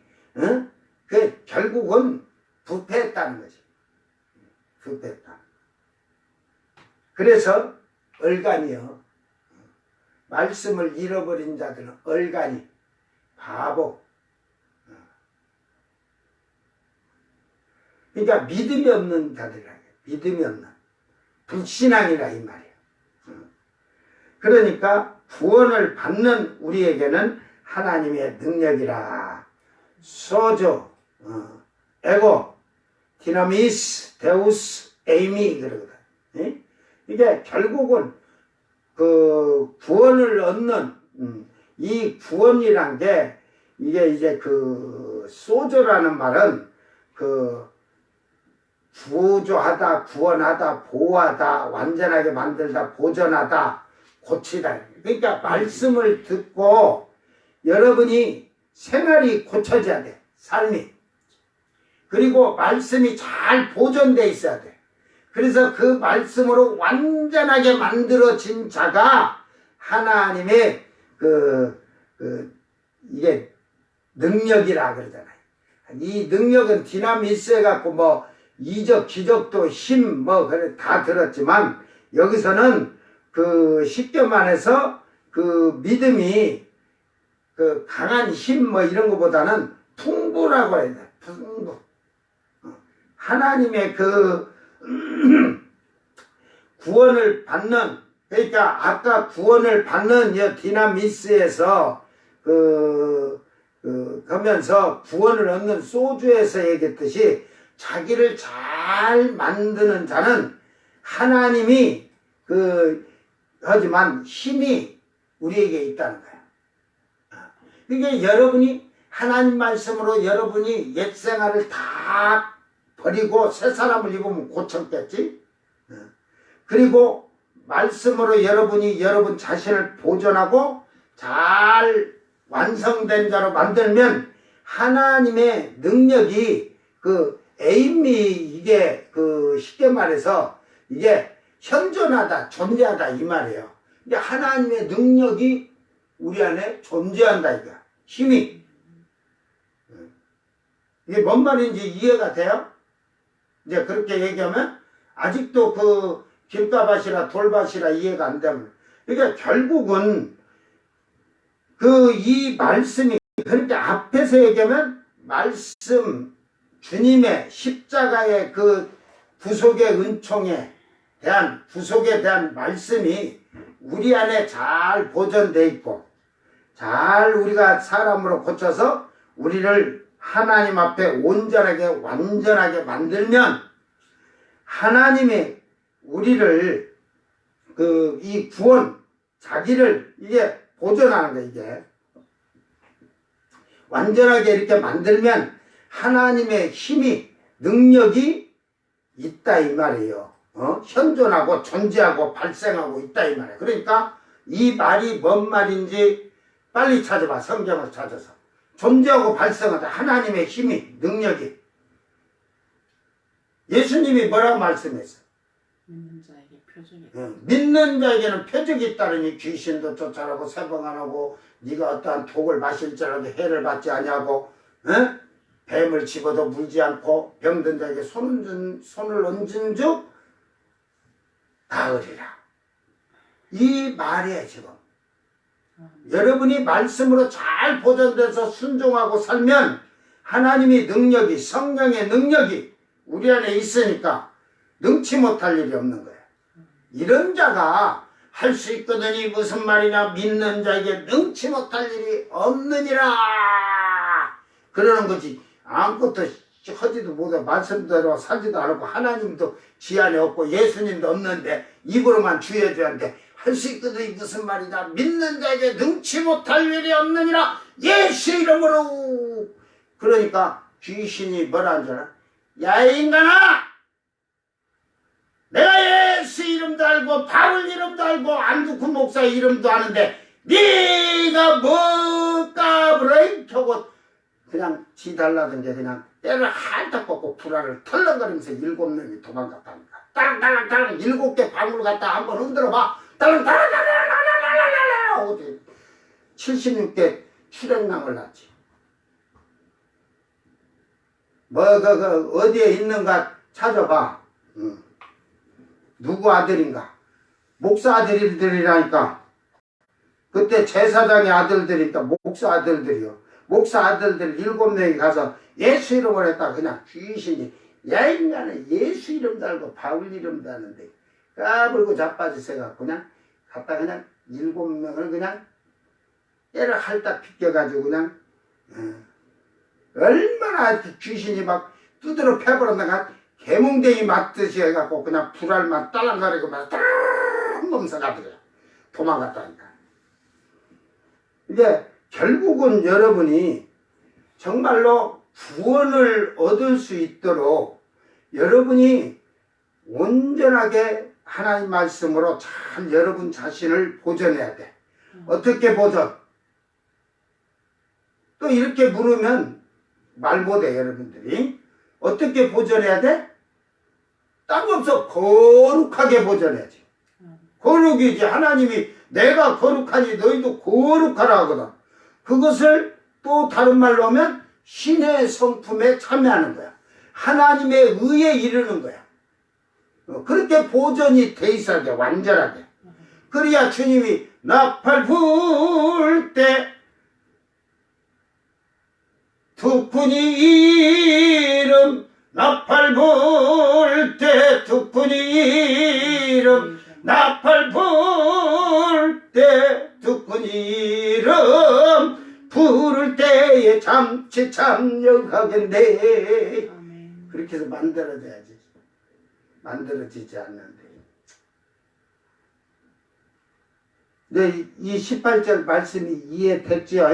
그 결국은 부패했다는 거지. 부패했다. 그래서 얼간이요. 말씀을 잃어버린 자들은 얼간이 바보. 그러니까 믿음이 없는 자들이라. 믿음이 없는 불신앙이라 이 말이에요. 그러니까 구원을 받는 우리에게는 하나님의 능력이라. 소조, 에고, 디나미스, 데우스, 에이미 그러거든. 이게 결국은 그 구원을 얻는 이 구원이란 게 이게 이제 그 소조라는 말은 그 구조하다, 구원하다, 보호하다, 완전하게 만들다, 보존하다, 고치다. 그러니까 말씀을 듣고 여러분이 생활이 고쳐져야 돼. 삶이. 그리고 말씀이 잘 보존돼 있어야 돼. 그래서 그 말씀으로 완전하게 만들어진 자가 하나님의 이게 능력이라 그러잖아요. 이 능력은 디나미스 해갖고 뭐 이적, 기적도 힘, 뭐, 그래, 다 들었지만, 여기서는 그 쉽게 말해서 그 믿음이 그 강한 힘 뭐 이런 것보다는 풍부라고 해야 돼. 풍부. 하나님의 그 구원을 받는, 그러니까 아까 구원을 받는 이 디나미스에서 그러면서 구원을 얻는 소주에서 얘기했듯이 자기를 잘 만드는 자는 하나님이 하지만 힘이 우리에게 있다는 거야. 그게 여러분이 하나님 말씀으로 여러분이 옛 생활을 다 버리고 새 사람을 입으면 고쳤겠지. 그리고 말씀으로 여러분이 여러분 자신을 보존하고 잘 완성된 자로 만들면 하나님의 능력이 에임이 이게 쉽게 말해서 이게 현존하다, 존재하다 이 말이에요. 근데 하나님의 능력이 우리 안에 존재한다 이거야. 힘이. 이게 뭔 말인지 이해가 돼요? 이제 그렇게 얘기하면 아직도 길가밭이라 돌밭이라 이해가 안 되면. 그러니까 결국은 이 말씀이 그러니까 앞에서 얘기하면 말씀 주님의 십자가의 구속의 은총에 대한 구속에 대한 말씀이 우리 안에 잘 보존되어 있고 잘 우리가 사람으로 고쳐서 우리를 하나님 앞에 온전하게 완전하게 만들면 하나님이 우리를 이 구원 자기를 이게 보존하는 거야. 이게 완전하게 이렇게 만들면 하나님의 힘이 능력이 있다 이 말이에요. 현존하고 존재하고 발생하고 있다 이 말이에요. 그러니까 이 말이 뭔 말인지 빨리 찾아봐. 성경을 찾아서. 존재하고 발생하다. 하나님의 힘이 능력이. 예수님이 뭐라고 말씀했어요? 믿는 자에게 표적이 믿는 자에게는 표적이 있다더니 귀신도 쫓아나고 세방 안 하고 네가 어떠한 독을 마실지라도 해를 받지 아니하고 뱀을 집어도 물지 않고 병든 자에게 손을 얹은 즉 나으리라. 이 말이에요 지금. 여러분이 말씀으로 잘 보존돼서 순종하고 살면 하나님의 능력이 성령의 능력이 우리 안에 있으니까 능치 못할 일이 없는 거예요. 이런 자가 할 수 있거든이 무슨 말이냐. 믿는 자에게 능치 못할 일이 없느니라 그러는 거지. 아무것도 하지도 못하고 말씀대로 살지도 않고 하나님도 지 안에 없고 예수님도 없는데 입으로만 주여주는데 할 수 있거든이 무슨 말이냐. 믿는 자에게 능치 못할 일이 없느니라 예수 이름으로. 그러니까 귀신이 뭐라는 줄 알아? 야 인간아, 내가 예수 이름도 알고 바울 이름도 알고 안두쿠 목사 이름도 아는데 네가 뭐까 그래? 저거 그냥 지 달라던 게 그냥 때를 한턱 꽂고 불알을 털렁거리면서 7명이 도망갔다니까. 따랑따랑따랑 7개 방울 갖다 한번 흔들어봐. 따랑따랑따랑따랑따랑따랑 어디 76개 출혈낭을 났지. 어디에 있는가 찾아봐. 누구 아들인가? 목사 아들들이라니까. 그때 제사장의 아들들이니까 목사 아들들이요. 목사 아들들 7명이 가서 예수 이름을 했다. 그냥 귀신이 야 인간은 예수 이름도 알고 바울 이름도 아는데 까불고 자빠지세갖고 그냥 갖다 그냥 7명을 그냥 애를 할딱 빗겨가지고 그냥 얼마나 귀신이 막 두드러 패버렸다가 개몽댕이 맞듯이 해갖고 그냥 불알만 딸랑거리고 막 따랑 넘서 가더래요. 도망갔다니까. 이게 결국은 여러분이 정말로 구원을 얻을 수 있도록 여러분이 온전하게 하나님 말씀으로 잘 여러분 자신을 보존해야 돼. 어떻게 보존? 또 이렇게 물으면 말 못해 여러분들이. 어떻게 보존해야 돼? 딴 거 없어. 거룩하게 보존해야지. 거룩이지. 하나님이 내가 거룩하니 너희도 거룩하라 하거든. 그것을 또 다른 말로 하면 신의 성품에 참여하는 거야. 하나님의 의에 이르는 거야. 그렇게 보존이 돼 있어야 돼. 완전하게. 그래야 주님이 나팔 불 때 두푼이 이름 나팔 불 때 두푼이 이름 나팔 불 때 두푼이 이름 부를 때에 잠시 참여하겠네. 아멘. 그렇게 해서 만들어져야지. 만들어지지 않는데. 네, 이 18절 말씀이 이해됐죠?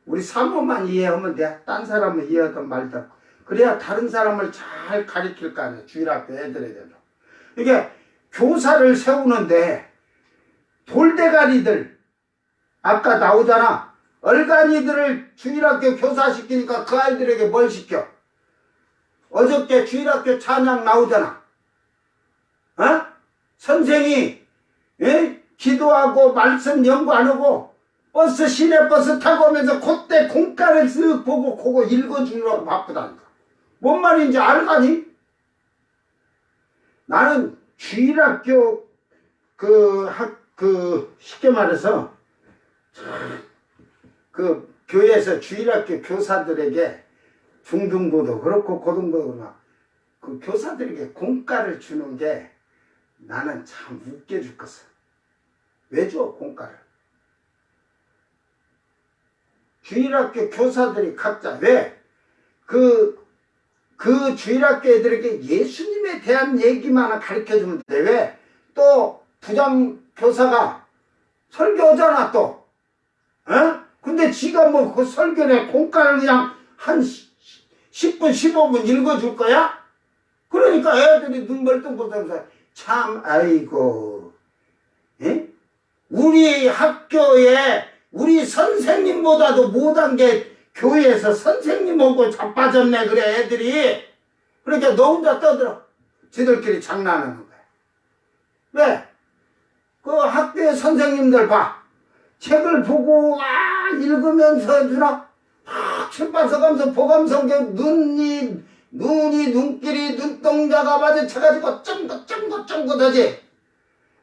우리 사모만 이해하면 돼. 딴 사람은 이해하든 말든. 그래야 다른 사람을 잘 가르칠 거 아니야. 주일학교 애들에게도. 이게 교사를 세우는데 돌대가리들 아까 나오잖아. 얼간이들을 주일학교 교사시키니까 그 아이들에게 뭘 시켜? 어저께 주일학교 찬양 나오잖아. 선생이 기도하고 말씀 연구 안 하고 버스 시내버스 타고 오면서 그때 공가를 쓱 보고 그거 읽어주느라고 바쁘다니까. 뭔 말인지 알가니? 나는 주일학교 쉽게 말해서 그 교회에서 주일학교 교사들에게 중등부도 그렇고 고등부도 그렇고 그 교사들에게 공가를 주는 게 나는 참 웃겨 죽겠어. 왜 줘 공가를? 주일학교 교사들이 각자 왜? 그 주일학교 애들에게 예수님에 대한 얘기만 가르쳐 주면 돼. 왜? 또 부장 교사가 설교하잖아 또. 어? 근데 지가 뭐 그 설교에 공과를 그냥 한 10분 15분 읽어줄 거야? 그러니까 애들이 눈 멀뚱멀뚱해서 참 아이고, 예? 우리 학교에 우리 선생님보다도 못한 게 교회에서 선생님하고 자빠졌네 그래 애들이. 그러니까 너 혼자 떠들어. 지들끼리 장난하는 거야. 왜? 그 학교의 선생님들 봐. 책을 보고 읽으면서 주나 출판서 가면서 보감성경 눈길이 눈동자가 마주쳐가지고 쫑긋쫑긋쫑긋하지.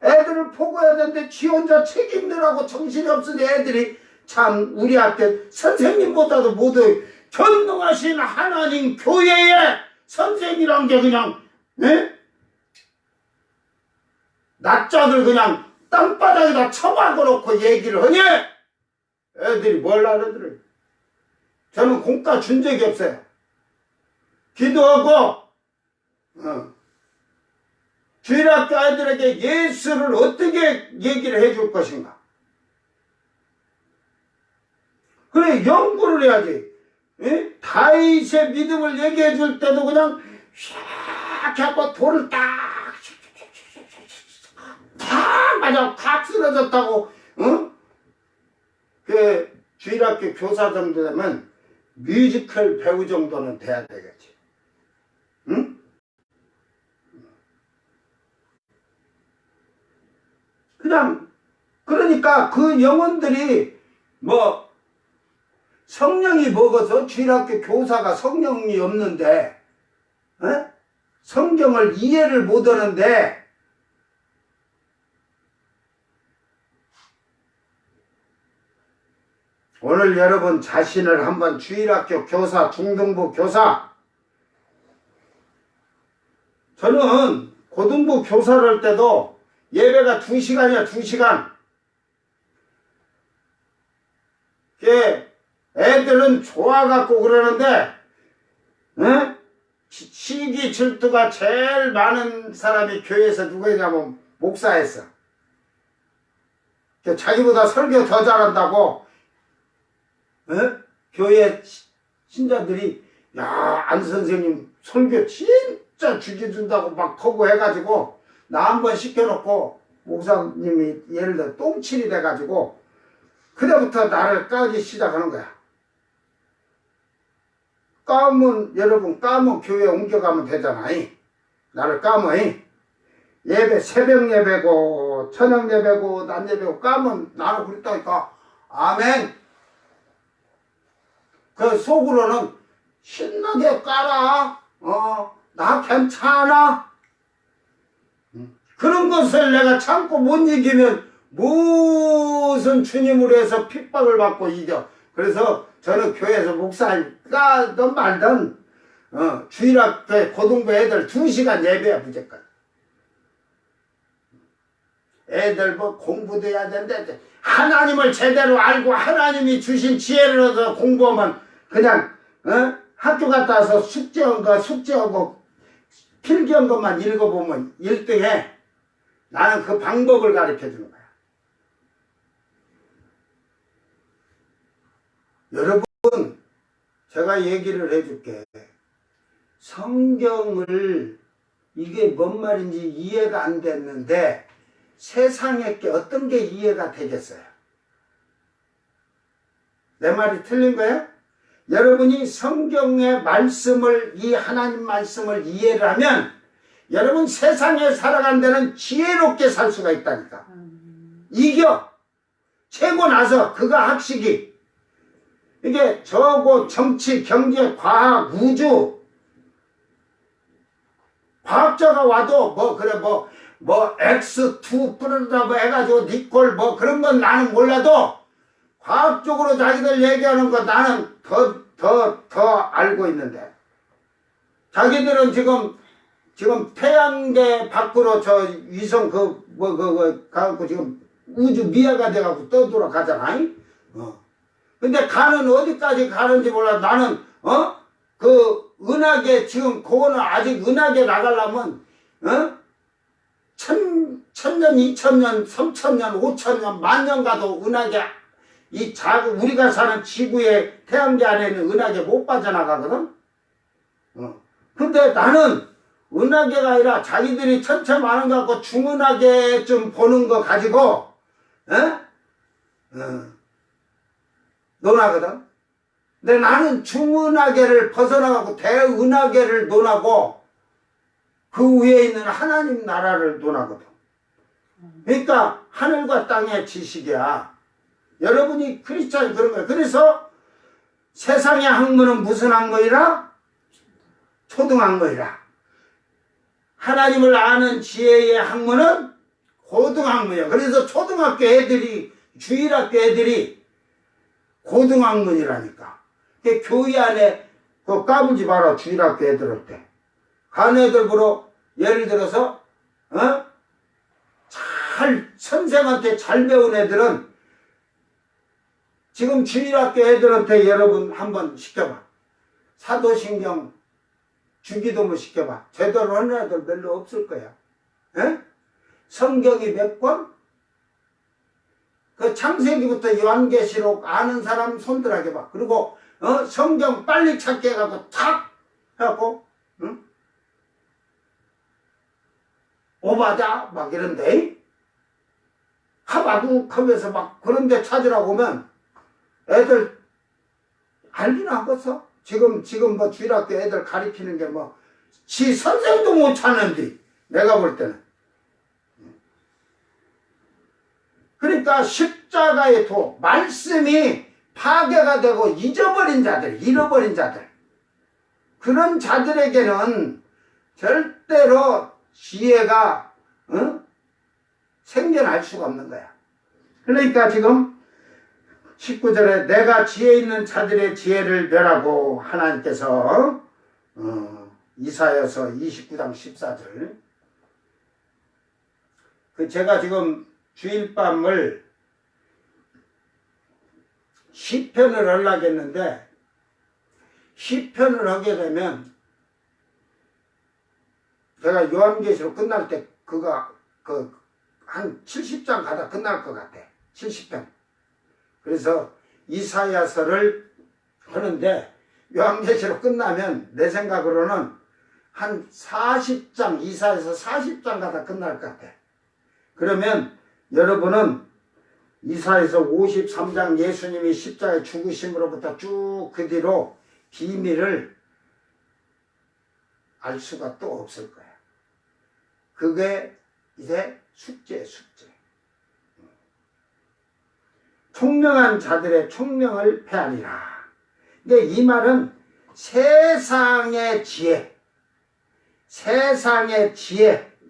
애들을 보고해야 되는데 지 혼자 책 읽느라고 정신이 없으니 애들이 참 우리 학교 선생님보다도 모두 전능하신 하나님 교회의 선생이란 게 그냥 낯짝을 그냥 땅바닥에다 처박아 놓고 얘기를 하니 애들이 뭘 알아들어요. 저는 공과 준 적이 없어요. 기도하고 주일학교 아이들에게 예수를 어떻게 얘기를 해줄 것인가. 그래 연구를 해야지. 다윗의 믿음을 얘기해 줄 때도 그냥 샥 하고 돌을 딱 맞아 탁 쓰러졌다고. 그 주일학교 교사 정도 되면 뮤지컬 배우 정도는 돼야 되겠지. 응? 그냥 그러니까 그 영혼들이 뭐 성령이 먹어서 주일학교 교사가 성령이 없는데 성경을 이해를 못하는데 오늘 여러분 자신을 한번 주일학교 교사, 중등부 교사, 저는 고등부 교사를 할 때도 예배가 2시간이야 2시간. 애들은 좋아갖고 그러는데 시기 질투가 제일 많은 사람이 교회에서 누구냐면 목사였어. 자기보다 설교 더 잘한다고 교회 신자들이 야, 안 선생님 설교 진짜 죽여준다고 막 하고 해가지고 나 한번 시켜놓고 목사님이 예를 들어 똥칠이 돼가지고 그때부터 나를 까기 시작하는 거야. 까면 여러분 까면 교회에 옮겨가면 되잖아. 나를 까면 예배 새벽 예배고 저녁 예배고 낮 예배고 까면 나를 그랬다니까. 아멘. 그 속으로는 신나게 까라. 나 괜찮아. 그런 것을 내가 참고 못 이기면 무슨 주님으로 해서 핍박을 받고 이겨. 그래서 저는 교회에서 목사니까 말든 주일학교 고등부 애들 2시간 예배야 무조건. 애들 뭐 공부도 해야 되는데 하나님을 제대로 알고 하나님이 주신 지혜를 얻어 공부하면 그냥 학교 갔다 와서 숙제하고 필기한 것만 읽어보면 1등해. 나는 그 방법을 가르쳐 주는 거야. 여러분 제가 얘기를 해줄게. 성경을 이게 뭔 말인지 이해가 안 됐는데 세상에 게 어떤 게 이해가 되겠어요? 내 말이 틀린 거예요? 여러분이 성경의 말씀을 이 하나님 말씀을 이해를 하면 여러분 세상에 살아간 데는 지혜롭게 살 수가 있다니까. 이겨. 채고 나서 그가 학식이 이게 저거 정치, 경제, 과학, 우주 과학자가 와도 뭐 그래 뭐 X2 뿌르다 뭐 해가지고 니콜 뭐 그런 건 나는 몰라도 과학적으로 자기들 얘기하는 거 나는 더 알고 있는데 자기들은 지금 태양계 밖으로 저 위성 가갖고 지금 우주 미아가 돼갖고 떠돌아가잖아. 근데 가는 어디까지 가는지 몰라. 나는 그 은하계 지금 그거는 아직 은하계 나가려면 천년, 이천년, 삼천년, 오천년, 만년 가도 은하계 우리가 사는 지구의 태양계 안에는 은하계 못 빠져나가거든. 근데 나는 은하계가 아니라 자기들이 천체 많은 거 갖고 중은하계 좀 보는 거 가지고 논하거든. 근데 나는 중은하계를 벗어나가고 대은하계를 논하고 그 위에 있는 하나님 나라를 논하거든. 그러니까 하늘과 땅의 지식이야. 여러분이 크리스찬이 그런 거야. 그래서 세상의 학문은 무슨 학문이라? 초등학문이라. 하나님을 아는 지혜의 학문은 고등학문이야. 그래서 초등학교 애들이, 주일학교 애들이 고등학문이라니까. 교회 안에 그 까불지 마라. 주일학교 애들한테. 간 애들 보러 예를 들어서 선생한테 잘 배운 애들은 지금 주일학교 애들한테 여러분 한번 시켜봐. 사도신경 주기도문 시켜봐. 제대로 하는 애들 별로 없을 거야. 성경이 몇 권? 그 창세기부터 요한계시록 아는 사람 손들하게 봐. 그리고 성경 빨리 찾게 해갖고 탁 해갖고 오바자 막 이런데 하바국 하면서 막 그런데 찾으라고 오면 애들 알긴 하겠어. 지금 뭐 주일학교 애들 가리키는 게 뭐 지 선생도 못 찾는데 내가 볼 때는. 그러니까 십자가의 도 말씀이 파괴가 되고 잊어버린 자들, 잃어버린 자들, 그런 자들에게는 절대로 지혜가 생겨날 수가 없는 거야. 그러니까 지금 19절에 내가 지혜 있는 자들의 지혜를 멸하고 하나님께서 이사야서 29장 14절 제가 지금 주일밤을 시편을 하려고 했는데 시편을 하게 되면 제가 요한계시록 끝날 때 한 70장 가다 끝날 것 같아. 70편. 그래서 이사야서를 하는데 요한계시록 끝나면 내 생각으로는 한 40장, 이사야서 40장 가다 끝날 것 같아. 그러면 여러분은 이사야서 53장 예수님이 십자가에 죽으심으로부터 쭉 그 뒤로 비밀을 알 수가 또 없을 거야. 그게 이제 숙제. 총명한 자들의 총명을 패하리라. 근데 이 말은 세상의 지혜,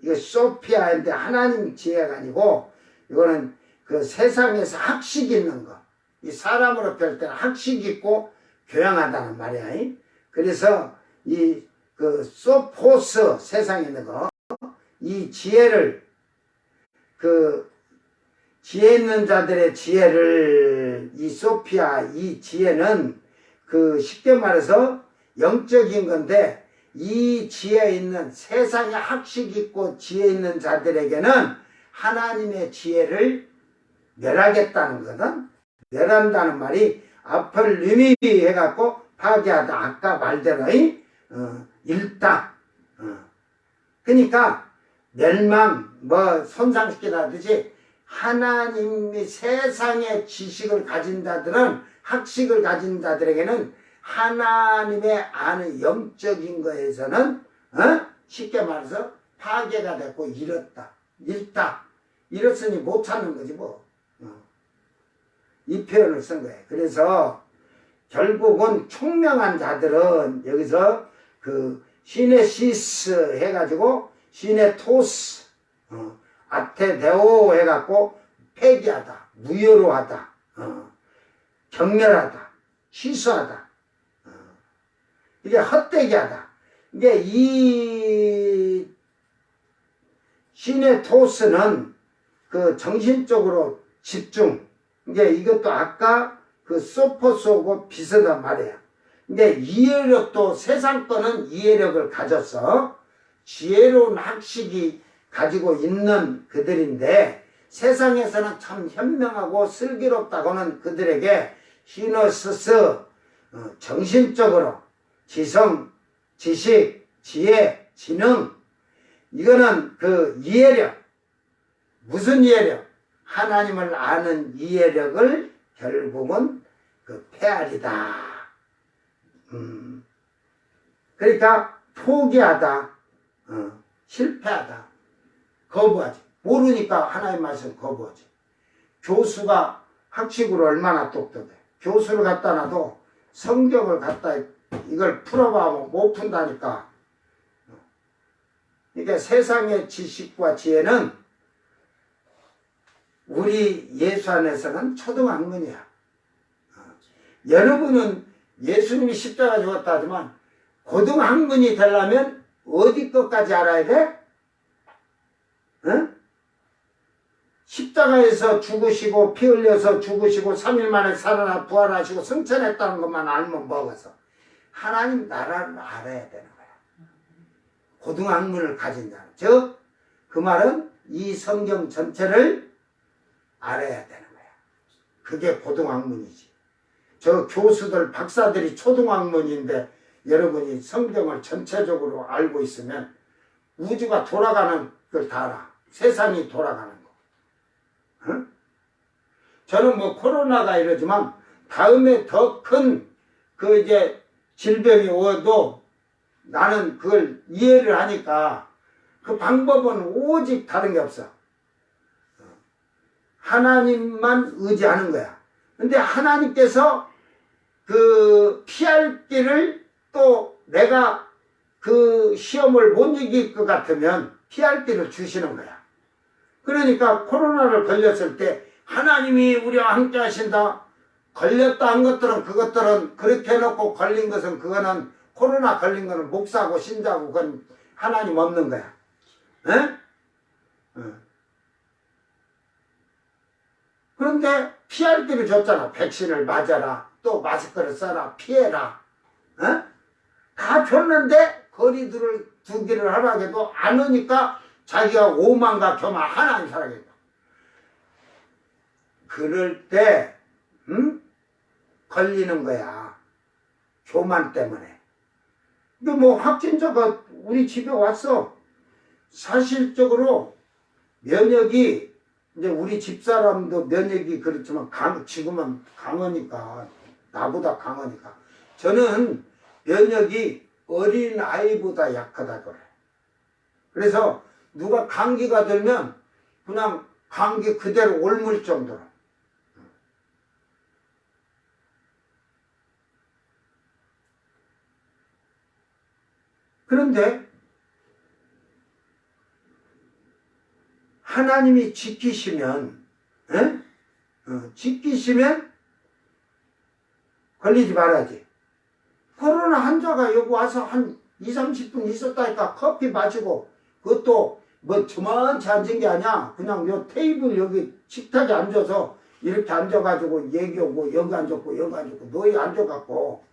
이거 소피아인데 하나님 지혜가 아니고 이거는 그 세상에서 학식 있는 거. 이 사람으로 별 때는 학식 있고 교양하다는 말이야. 그래서 그 소포스 세상에 있는 거, 이 지혜를 지혜 있는 자들의 지혜를 이 소피아 이 지혜는 쉽게 말해서 영적인 건데 이 지혜 있는 세상에 학식 있고 지혜 있는 자들에게는 하나님의 지혜를 멸하겠다는 거든. 멸한다는 말이 앞을 리미 해갖고 파괴하다. 아까 말대로 읽다. 그러니까 멸망 손상시키다 하듯이 하나님이 세상의 지식을 가진 자들은 학식을 가진 자들에게는 하나님의 아는 영적인 거에서는 쉽게 말해서 파괴가 됐고 잃었다. 잃었으니 못 찾는 거지 뭐. 이 표현을 쓴 거예요. 그래서 결국은 총명한 자들은 여기서 시네시스 해가지고 시네토스 아테데오 해갖고 폐기하다, 무효로 하다, 경멸하다, 취소하다, 이게 헛되게 하다. 이게 이 시네토스는 정신적으로 집중. 이게 이것도 아까 소포스하고 비슷한 말이야. 근데 이해력도 세상 거는 이해력을 가졌어. 지혜로운 학식이 가지고 있는 그들인데 세상에서는 참 현명하고 슬기롭다고는 그들에게 히너스스 정신적으로 지성, 지식, 지혜, 지능 이거는 그 이해력 무슨 이해력? 하나님을 아는 이해력을 결국은 그 페알이다. 그러니까 포기하다, 실패하다, 거부하지. 모르니까 하나님 말씀 거부하지. 교수가 학식으로 얼마나 똑똑해. 교수를 갖다 놔도 성경을 갖다 이걸 풀어봐면 못 푼다니까. 이게 세상의 지식과 지혜는 우리 예수 안에서는 초등학문이야. 여러분은 예수님이 십자가 죽었다 하지만 고등학문이 되려면 어디 것까지 알아야 돼? 응? 십자가에서 죽으시고 피 흘려서 죽으시고 3일 만에 살아나 부활하시고 승천했다는 것만 알면 먹어서 하나님 나라를 알아야 되는 거야. 고등학문을 가진 자는 즉 그 말은 이 성경 전체를 알아야 되는 거야. 그게 고등학문이지. 저 교수들 박사들이 초등학문인데 여러분이 성경을 전체적으로 알고 있으면 우주가 돌아가는 걸 다 알아. 세상이 돌아가는 거. 응? 저는 뭐 코로나가 이러지만 다음에 더 큰 그 이제 질병이 오도 나는 그걸 이해를 하니까 그 방법은 오직 다른 게 없어. 하나님만 의지하는 거야. 근데 하나님께서 그 피할 길을 또 내가 그 시험을 못 이길 것 같으면 피할 길을 주시는 거야. 그러니까 코로나를 걸렸을 때 하나님이 우리와 함께 하신다. 걸렸다 한 것들은 그것들은 그렇게 해놓고 걸린 것은 그거는 코로나 걸린 거는 목사고 신자고 그건 하나님 없는 거야. 에? 그런데 피할 길을 줬잖아. 백신을 맞아라. 또 마스크를 써라. 피해라. 다 줬는데 거리들을 두기를 하라 해도 안 오니까 자기가 오만과 교만 하나님 사랑했다. 그럴 때 걸리는 거야. 교만 때문에. 근데 뭐 확진자가 우리 집에 왔어. 사실적으로 면역이 이제 우리 집사람도 면역이 그렇지만 지금은 강하니까 나보다 강하니까 저는 면역이 어린 아이보다 약하다 그래. 그래서 누가 감기가 들면 그냥 감기 그대로 옮을 정도로. 그런데 하나님이 지키시면 지키시면 걸리지 말아야지. 코로나 환자가 여기 와서 한 20-30분 있었다니까 커피 마시고 그것도 뭐 저만치 앉은 게 아니야. 그냥 요 테이블 여기 식탁에 앉아서 이렇게 앉아가지고 얘기하고 여기 앉았고 여기 앉았고 너희 앉아갖고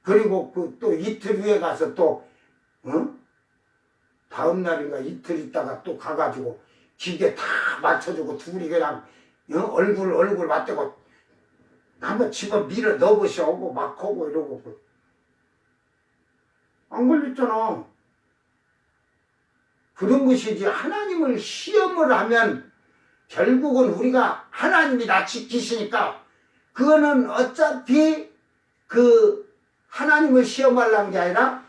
그리고 그 또 이틀 후에 가서 또 다음 날인가 이틀 있다가 또 가가지고 기계 다 맞춰주고 둘이 그냥 얼굴 맞대고 한번 집어 밀어 넣으셔 오고 막 하고 이러고 안 걸렸잖아. 그런 것이지. 하나님을 시험을 하면 결국은 우리가 하나님이 나 지키시니까 그거는 어차피 그 하나님을 시험하려는 게 아니라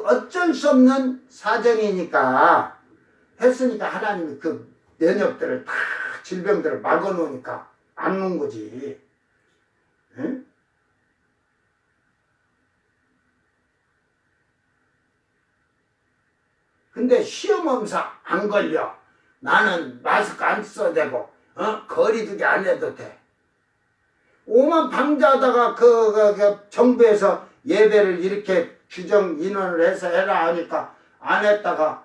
어쩔 수 없는 사정이니까 했으니까 하나님이 그 면역들을 다 질병들을 막아놓으니까 안 놓은 거지. 응? 근데 시험하면서 안 걸려. 나는 마스크 안 써도 되고 거리두기 안 해도 돼. 오만 방자하다가 그 정부에서 예배를 이렇게 규정 인원을 해서 해라 하니까 안 했다가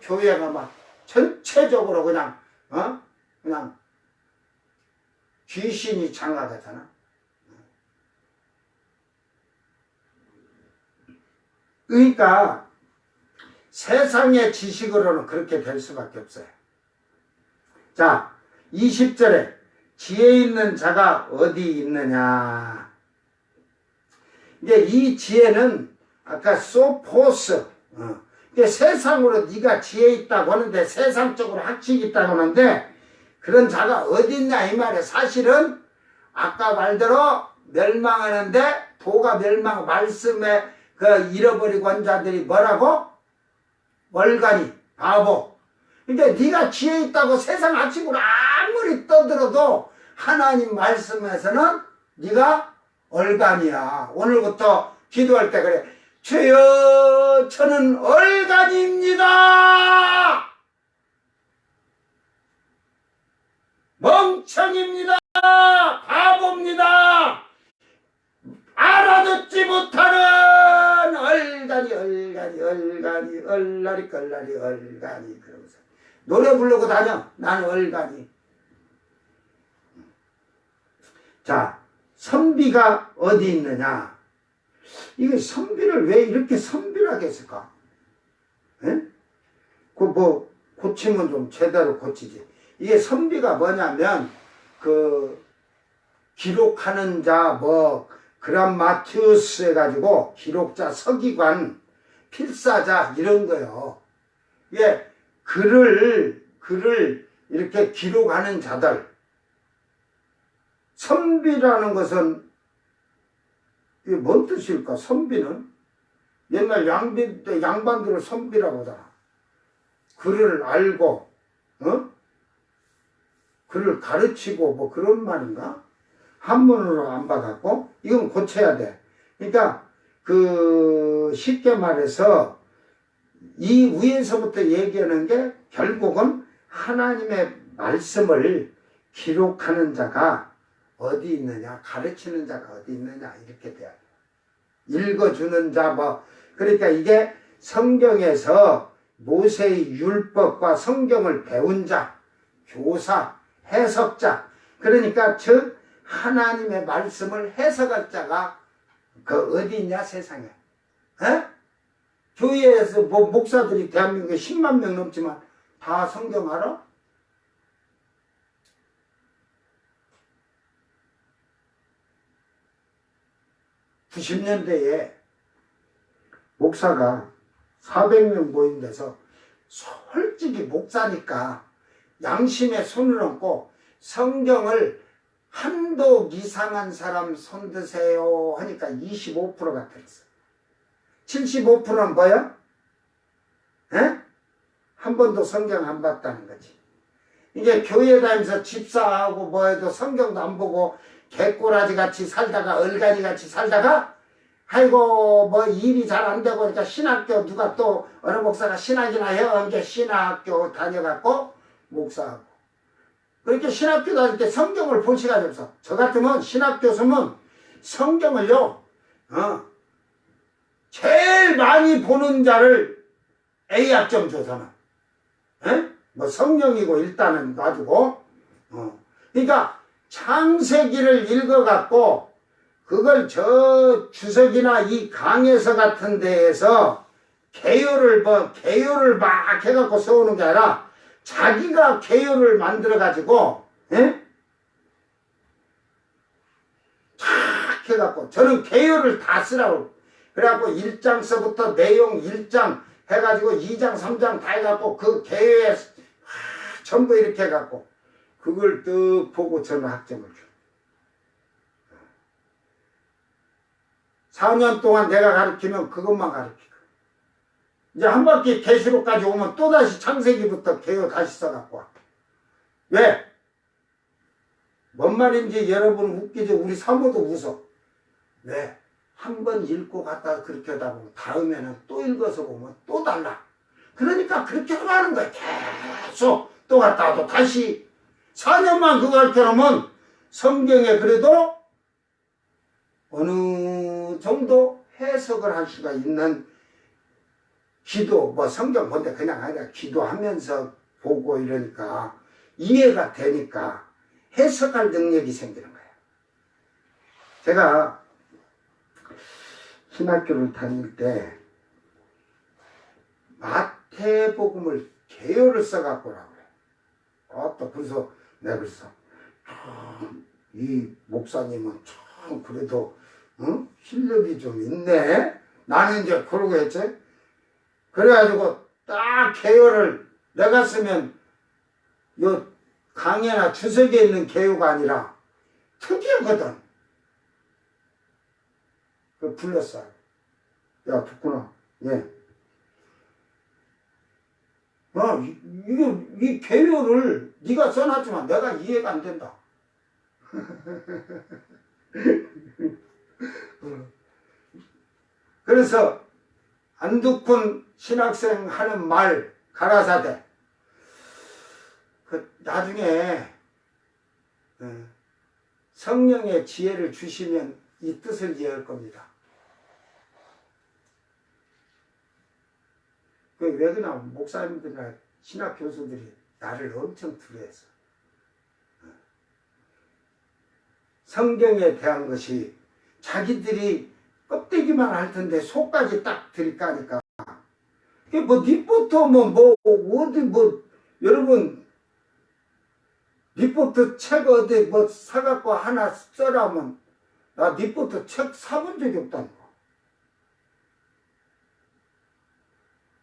교회가 막 전체적으로 그냥 귀신이 장악하잖아. 그러니까 세상의 지식으로는 그렇게 될 수밖에 없어요. 자, 20절에 지혜 있는 자가 어디 있느냐. 이제 이 지혜는 아까 소포스, 세상으로 네가 지혜 있다고 하는데, 세상적으로 학식이 있다고 하는데, 그런 자가 어디 있냐 이 말이에요. 사실은 아까 말대로 멸망하는데, 도가 멸망, 말씀에 그 잃어버리고 한 자들이 뭐라고? 월간이, 바보. 그러니까 네가 지혜 있다고 세상 학식으로 아무리 떠들어도 하나님 말씀에서는 네가 얼간이야. 오늘부터 기도할 때 그래. 주여, 저는 얼간입니다. 멍청입니다. 바보입니다. 알아듣지 못하는 얼간이 얼라리 걸라리 얼간이. 그러면서 노래 부르고 다녀. 나는 얼간이. 자, 선비가 어디 있느냐. 이게 선비를 왜 이렇게 선비라게 했을까? 예? 그 뭐 고치면 좀 제대로 고치지. 이게 선비가 뭐냐면 그 기록하는 자 뭐 그람마티우스 해가지고 기록자, 서기관, 필사자 이런 거요. 이게 글을 이렇게 기록하는 자들. 선비라는 것은 이게 뭔 뜻일까? 선비는 옛날 양반들을 선비라고 하잖아. 글을 알고 글을 가르치고 뭐 그런 말인가? 한문으로 안 받았고 이건 고쳐야 돼. 그러니까 그 쉽게 말해서 이 위에서부터 얘기하는 게 결국은 하나님의 말씀을 기록하는 자가 어디 있느냐, 가르치는 자가 어디 있느냐 이렇게 돼요. 읽어주는 자 뭐. 그러니까 이게 성경에서 모세의 율법과 성경을 배운 자, 교사, 해석자. 그러니까 즉 하나님의 말씀을 해석할 자가 그 어디 있냐 세상에. 에? 교회에서 뭐 목사들이 대한민국에 10만 명 넘지만 다 성경 알아? (90년대에) 목사가 400명 모인 데서 솔직히 목사니까 양심에 손을 얹고 성경을 한독 이상한 사람 손드세요 하니까 25%가 들었어. 75%는 뭐야? 에? 한 번도 성경 안 봤다는 거지. 이게 교회 다니면서 집사하고 뭐 해도 성경도 안 보고 개꼬라지 같이 살다가 얼간이 같이 살다가 아이고 뭐 일이 잘 안 되고 그러니까 신학교 누가 또 어느 목사가 신학이나 해요. 이제 신학교 다녀갖고 목사하고 그렇게 신학교 다닐 때 성경을 볼 시간이 없어. 저 같으면 신학교수면 성경을요 제일 많이 보는 자를 A학점 줘서는 뭐 성령이고 일단은 놔두고 그러니까 창세기를 읽어갖고 그걸 저 주석이나 이 강해서 같은 데에서 개요를 막 해갖고 써오는 게 아니라 자기가 개요를 만들어가지고 탁 해갖고 저는 개요를 다 쓰라고 그래갖고 1장서부터 내용 1장 해가지고 2장 3장 다 해갖고 그 개요에 전부 이렇게 해갖고 그걸 뜩 보고 저는 학점을 줘. 4년 동안 내가 가르치면 그것만 가르치고 이제 한 바퀴 계시록까지 오면 또다시 창세기부터 개요 다시 써갖고 와. 왜? 뭔 말인지 여러분 웃기죠? 우리 사모도 웃어. 왜? 한 번 읽고 갔다가 그렇게 하다 보면 다음에는 또 읽어서 보면 또 달라. 그러니까 그렇게 하는 거야. 계속 또 갔다 와도 다시 4년만 그거 할 때라면 성경에 그래도 어느 정도 해석을 할 수가 있는 기도, 뭐 성경 본데 그냥 아니라 기도하면서 보고 이러니까 이해가 되니까 해석할 능력이 생기는 거예요. 제가 신학교를 다닐 때 마태복음을 개요를 써갖고 오라고 그래요. 또 그래서 내가 그랬어. 이 목사님은 참 그래도 실력이 좀 있네. 나는 이제 그러고 했지. 그래가지고 딱 개요를 내가 쓰면 요 강의나 주석에 있는 개요가 아니라 특이하거든. 그 불렀어. 야 듣구나. 예. 이 개요를 네가 써놨지만 내가 이해가 안 된다. 그래서 안두쿤 신학생 하는 말 가라사대 그 나중에 성령의 지혜를 주시면 이 뜻을 이해할 겁니다. 왜 그러냐 목사님들이나 신학 교수들이 나를 엄청 두려워했어. 성경에 대한 것이 자기들이 껍데기만 할 텐데 속까지 딱 들이까니까. 그게 뭐 리포터 어디 여러분 리포터 책 어디 사갖고 하나 써라면 나 리포터 책 사본 적이 없다니까.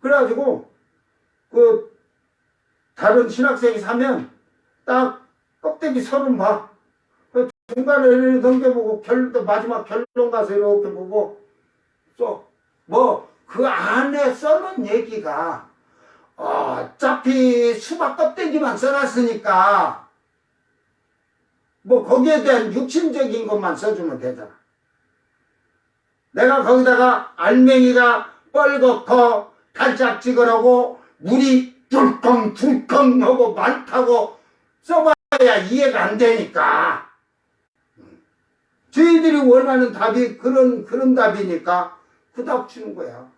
그래가지고 그 다른 신학생이 사면 딱 껍데기 서론 봐. 중간에 넘겨보고 마지막 결론 가서 이렇게 보고 그 안에 써놓은 얘기가 어차피 수박 껍데기만 써놨으니까 거기에 대한 육신적인 것만 써주면 되잖아. 내가 거기다가 알맹이가 뻘겋고 달짝지근하고 물이 둘컹둘컹 하고 많다고 써봐야 이해가 안 되니까. 저희들이 원하는 답이 그런 답이니까 그 답 주는 거야.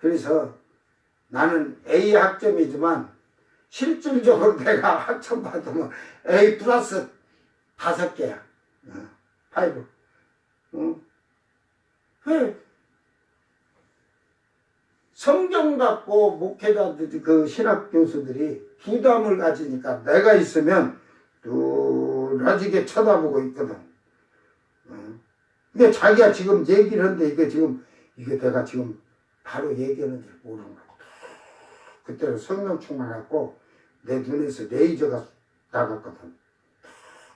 그래서 나는 A 학점이지만 실질적으로 내가 학점 받으면 A 플러스 5개야. 5. 왜? 성경 갖고 목회자들이 그 신학 교수들이 부담을 가지니까 내가 있으면 뚜라지게 쳐다보고 있거든. 근데 자기가 지금 얘기를 하는데 이게 내가 지금 바로 얘기하는지 모르는 거야. 그때는 성령 충만하고 내 눈에서 레이저가 나갔거든.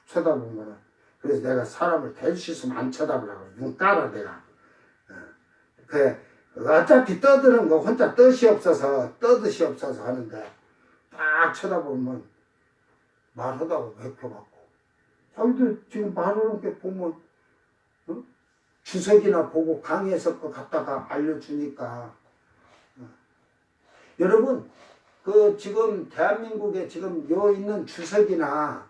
쳐다보면 그래서 내가 사람을 될 수 있으면 안 쳐다보라고 눈 깔아 내가. 어차피 떠드는 거 혼자 뜻이 없어서 하는데 딱 쳐다보면 말하다가 맥혀갖고 자기들 지금 말하는 게 보면 주석이나 보고 강의해서 거 갖다가 알려주니까 여러분 지금 대한민국에 지금 요 있는 주석이나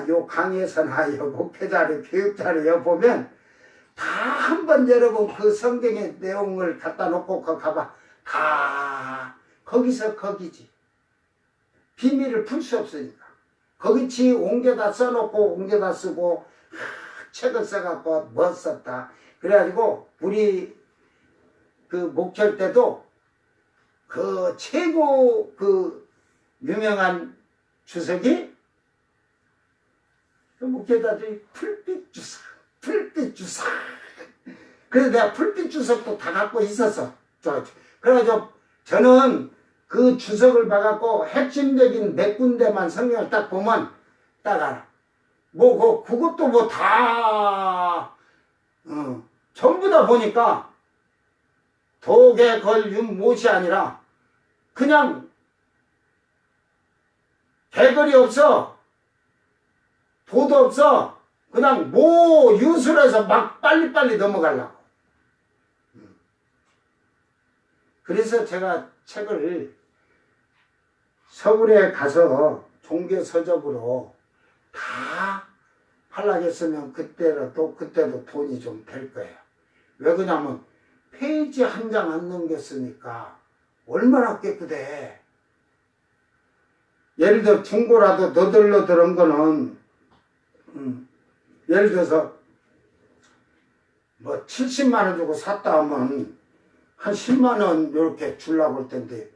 요 강의에서나 요 목회자료 교육자료 보면 다 한번 여러분 그 성경의 내용을 갖다 놓고 가봐. 다 거기서 거기지. 비밀을 풀 수 없으니까. 거기치 옮겨다 써놓고 옮겨다 쓰고 책을 써갖고 뭐 썼다. 그래가지고 우리 그 목회할 때도 그 최고 그 유명한 주석이 그 목회자들이 풀빛 주석. 그래서 내가 풀빛 주석도 다 갖고 있었어. 그래가지고 저는 그 주석을 봐갖고 핵심적인 몇 군데만 성경을 딱 보면 딱 알아. 그것도 다, 전부 다 보니까 독에 걸윤 못이 아니라 그냥 개걸이 없어. 도도 없어. 그냥 유술해서 막 빨리빨리 넘어가려고. 그래서 제가 책을 서울에 가서 종교 서적으로 다 하려고 했으면 그때도 돈이 좀 될 거예요. 왜 그러냐면 페이지 한 장 안 넘겼으니까 얼마나 깨끗해. 예를 들어 중고라도 너덜너덜한 거는 예를 들어서 뭐 70만 원 주고 샀다 하면 한 10만 원 이렇게 주려고 할 텐데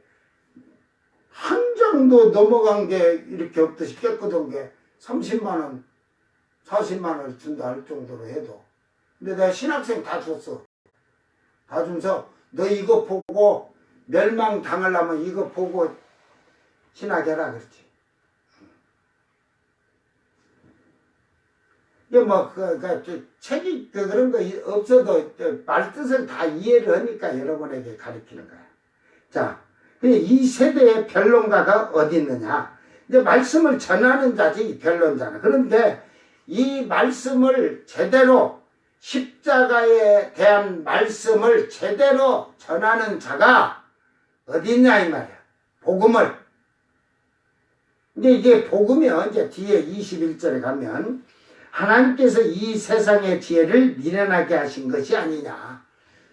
한 장도 넘어간 게 이렇게 없듯이 깨끗한 게 30만 원, 40만 원 준다 할 정도로 해도. 근데 내가 신학생 다 줬어. 다 주면서 너 이거 보고 멸망 당하려면 이거 보고 신학해라 그랬지. 이게 뭐 책이 그런 거 없어도 말 뜻을 다 이해를 하니까 여러분에게 가르치는 거야. 자, 이 세대의 변론가가 어디 있느냐? 이제 말씀을 전하는 자지 이 변론자는. 그런데 이 말씀을 제대로 십자가에 대한 말씀을 제대로 전하는 자가 어디 있냐 이 말이야. 복음을. 이제 이게 복음이요. 이제 뒤에 21절에 가면 하나님께서 이 세상의 지혜를 미련하게 하신 것이 아니냐.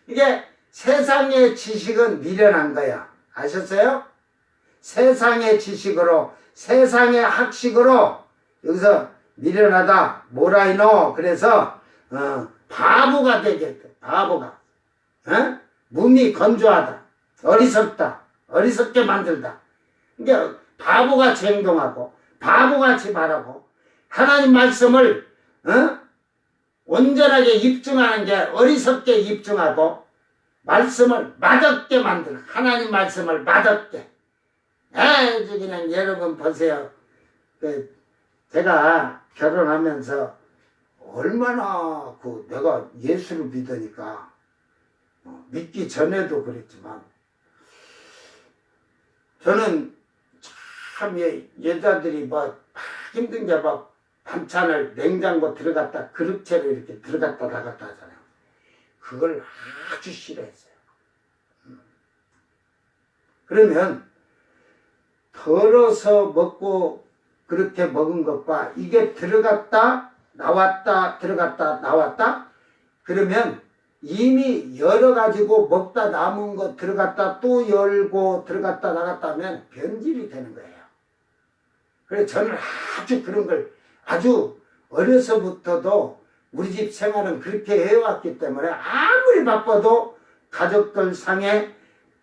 이게 세상의 지식은 미련한 거야. 아셨어요? 세상의 지식으로, 세상의 학식으로, 여기서 미련하다, 뭐라이노, 그래서, 바보가 되겠다, 바보가. 몸이 건조하다, 어리석다, 어리석게 만들다. 그러니까 바보같이 행동하고, 바보같이 말하고, 하나님 말씀을, 온전하게 입증하는 게 어리석게 입증하고, 말씀을 맛없게 만들어. 하나님 말씀을 맛없게. 그냥 여러분 보세요. 제가 결혼하면서 얼마나 내가 예수를 믿으니까 믿기 전에도 그랬지만 저는 참 여자들이 뭐 힘든 게 막 반찬을 냉장고 들어갔다 그릇째로 이렇게 들어갔다 나갔다 하잖아요. 그걸 아주 싫어했어요. 그러면 덜어서 먹고 그렇게 먹은 것과 이게 들어갔다 나왔다 들어갔다 나왔다 그러면 이미 열어가지고 먹다 남은 거 들어갔다 또 열고 들어갔다 나갔다 하면 변질이 되는 거예요. 그래서 저는 아주 그런 걸 아주 어려서부터도 우리 집 생활은 그렇게 해왔기 때문에 아무리 바빠도 가족들 상에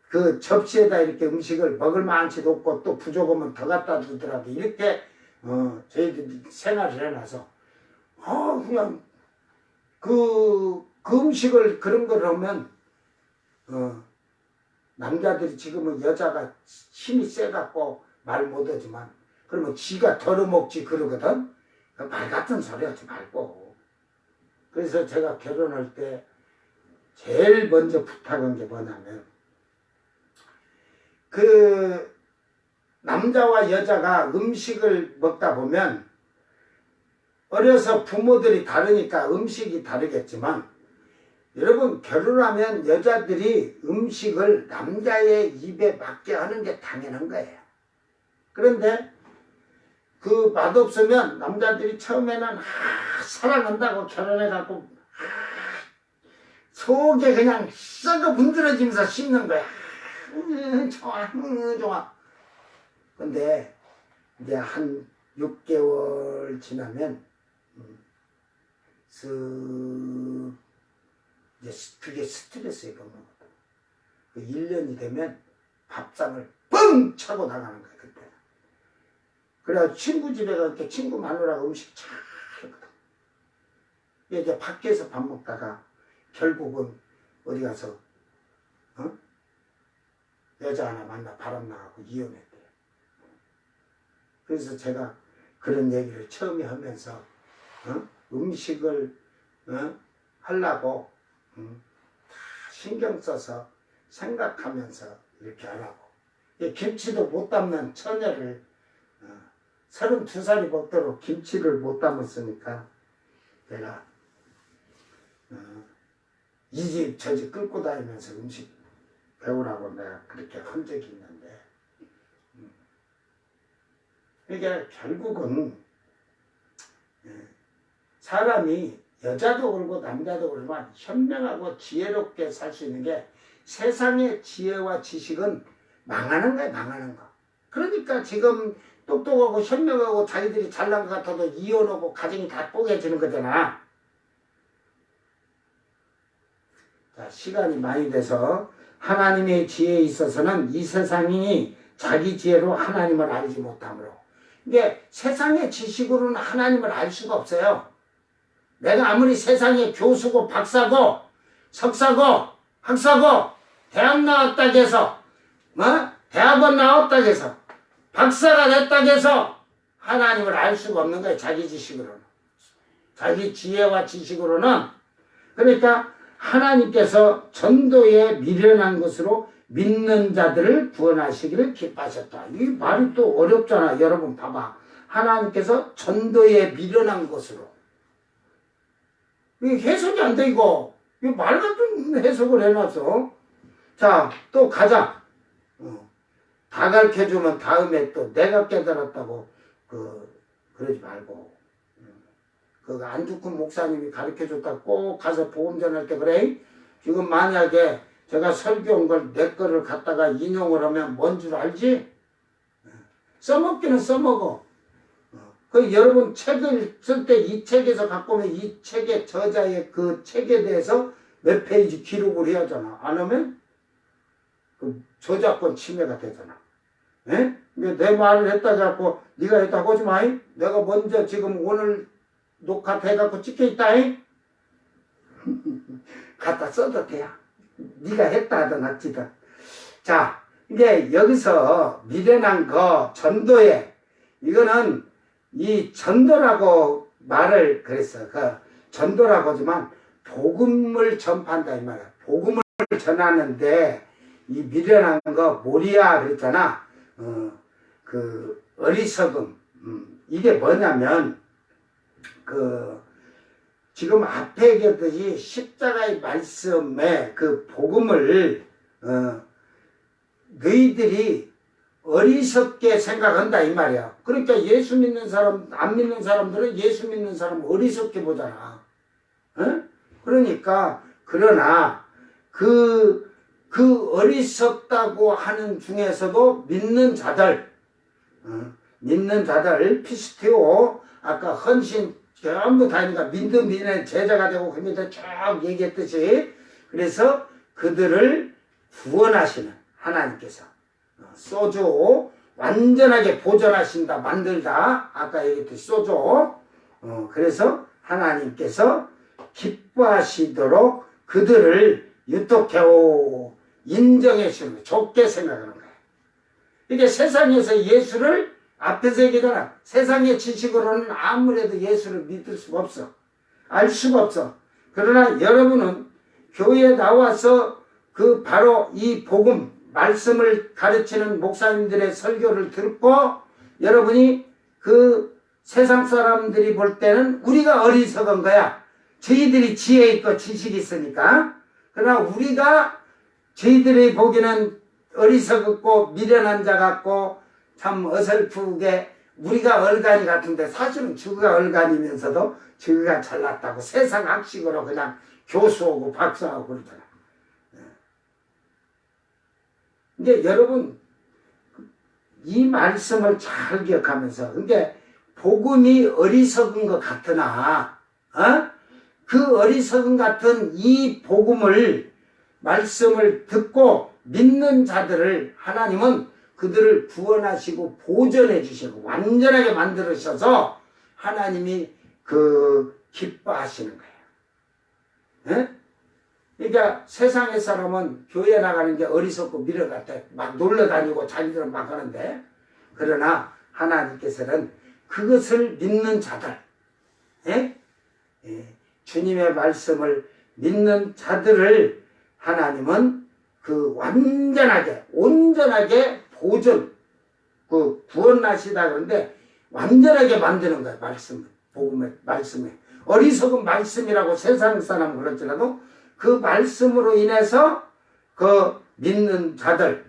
그 접시에다 이렇게 음식을 먹을 만치도 없고 또 부족하면 더 갖다 주더라도 이렇게 저희들이 생활을 해놔서 그냥 그 음식을 그런 걸 하면 남자들이 지금은 여자가 힘이 세갖고 말 못하지만 그러면 지가 덜어먹지 그러거든. 말 같은 소리 하지 말고. 그래서 제가 결혼할 때 제일 먼저 부탁한 게 뭐냐면 그 남자와 여자가 음식을 먹다 보면 어려서 부모들이 다르니까 음식이 다르겠지만 여러분 결혼하면 여자들이 음식을 남자의 입에 맞게 하는 게 당연한 거예요. 그런데 그 맛없으면 남자들이 처음에는 사랑한다고 결혼해갖고 속에 그냥 썩어 문드러지면서 씹는 거야. 좋아, 좋아. 근데 이제 한 6개월 지나면 이제 그게 스트레스에 걷는 거다. 1년이 되면 밥상을 뻥 차고 나가는 거야 그때. 그래서 친구 집에 가서 친구 마누라가 음식 잘 하거든. 이제 밖에서 밥 먹다가 결국은 어디 가서 여자 하나 만나 바람 나가고 이혼했대요. 그래서 제가 그런 얘기를 처음에 하면서 음식을 하려고 다 신경 써서 생각하면서 이렇게 하라고. 김치도 못 담는 처녀를 32살이 먹도록 김치를 못 담았으니까 내가 이 집 저 집 끌고 다니면서 음식 배우라고 내가 그렇게 한 적이 있는데 이게 결국은 사람이 여자도 그렇고 남자도 그렇지만 현명하고 지혜롭게 살 수 있는 게 세상의 지혜와 지식은 망하는 거야, 망하는 거. 그러니까 지금 똑똑하고 현명하고 자기들이 잘난 것 같아도 이혼하고 가정이 다 뽀개지는 거잖아. 자, 시간이 많이 돼서 하나님의 지혜에 있어서는 이 세상이 자기 지혜로 하나님을 알지 못하므로. 이게 세상의 지식으로는 하나님을 알 수가 없어요. 내가 아무리 세상에 교수고 박사고 석사고 학사고 대학 나왔다고 해서 대학원 나왔다고 해서 박사가 됐다고 해서 하나님을 알 수가 없는 거예요. 자기 지식으로는. 자기 지혜와 지식으로는. 그러니까 하나님께서 전도에 미련한 것으로 믿는 자들을 구원하시기를 기뻐하셨다. 이 말이 또 어렵잖아. 여러분 봐봐. 하나님께서 전도에 미련한 것으로. 이게 해석이 안 돼 이거. 이거 말 같은 해석을 해놨어. 자, 또 가자. 다 가르쳐주면 다음에 또 내가 깨달았다고 그러지 말고. 그 안주근 목사님이 가르쳐줬다 꼭 가서 복음 전할 때 그래. 지금 만약에 제가 설교한 걸 내 거를 갖다가 인용을 하면 뭔 줄 알지? 써먹기는 써먹어. 그 여러분 책을 쓸 때 이 책에서 갖고 오면 이 책의 저자의 그 책에 대해서 몇 페이지 기록을 해야 하잖아. 안 하면 그 저작권 침해가 되잖아. 예? 내 말을 했다 갖고 네가 했다고 하지 마. 내가 먼저 지금 오늘 녹화돼갖고 찍혀있다. 갖다 써도 돼요. 네가 했다 하든 어찌든. 자, 이게 여기서 미련한 거 전도에 이거는 이 전도라고 말을 그랬어. 그 전도라고 하지만 복음을 전파한다 이 말이야. 복음을 전하는데 이 미련한 거 뭐리야 그랬잖아. 그 어리석음. 이게 뭐냐면 지금 앞에 얘기했듯이 십자가의 말씀에 그 복음을 너희들이 어리석게 생각한다 이 말이야. 그러니까 예수 믿는 사람, 안 믿는 사람들은 예수 믿는 사람 어리석게 보잖아. 그러니까 그러나 그 어리석다고 하는 중에서도 믿는 자들 피스티오 아까 헌신 전부 다니까 믿는 제자가 되고 그러면서 쭉 얘기했듯이 그래서 그들을 구원하시는 하나님께서 소주 완전하게 보존하신다 만들다 아까 얘기했듯이 소주 그래서 하나님께서 기뻐하시도록 그들을 유독해오 인정해 주는 거예요. 좋게 생각하는 거예요. 이게 세상에서 예수를 앞에서 얘기하잖아. 세상의 지식으로는 아무래도 예수를 믿을 수가 없어. 알 수가 없어. 그러나 여러분은 교회에 나와서 그 바로 이 복음, 말씀을 가르치는 목사님들의 설교를 듣고 여러분이 그 세상 사람들이 볼 때는 우리가 어리석은 거야. 저희들이 지혜 있고 지식이 있으니까. 그러나 우리가 저희들이 보기에는 어리석었고 미련한 자 같고 참 어설프게 우리가 얼간이 같은데 사실은 저가 얼간이면서도 저가 잘났다고 세상 학식으로 그냥 교수하고 박사하고 그러잖아. 근데 여러분 이 말씀을 잘 기억하면서 근데 복음이 어리석은 것 같으나 그 어리석은 같은 이 복음을 말씀을 듣고 믿는 자들을 하나님은 그들을 구원하시고 보존해 주시고 완전하게 만들으셔서 하나님이 기뻐하시는 거예요. 그러니까 세상의 사람은 교회 나가는 게 어리석고 미련 같아. 막 놀러 다니고 자기들은 막 하는데 그러나 하나님께서는 그것을 믿는 자들 주님의 말씀을 믿는 자들을 하나님은 완전하게 온전하게 보존 구원하시다 그러는데 완전하게 만드는 거예요. 복음의 말씀에 어리석은 말씀이라고 세상 사람 그렇지라도 그 말씀으로 인해서 믿는 자들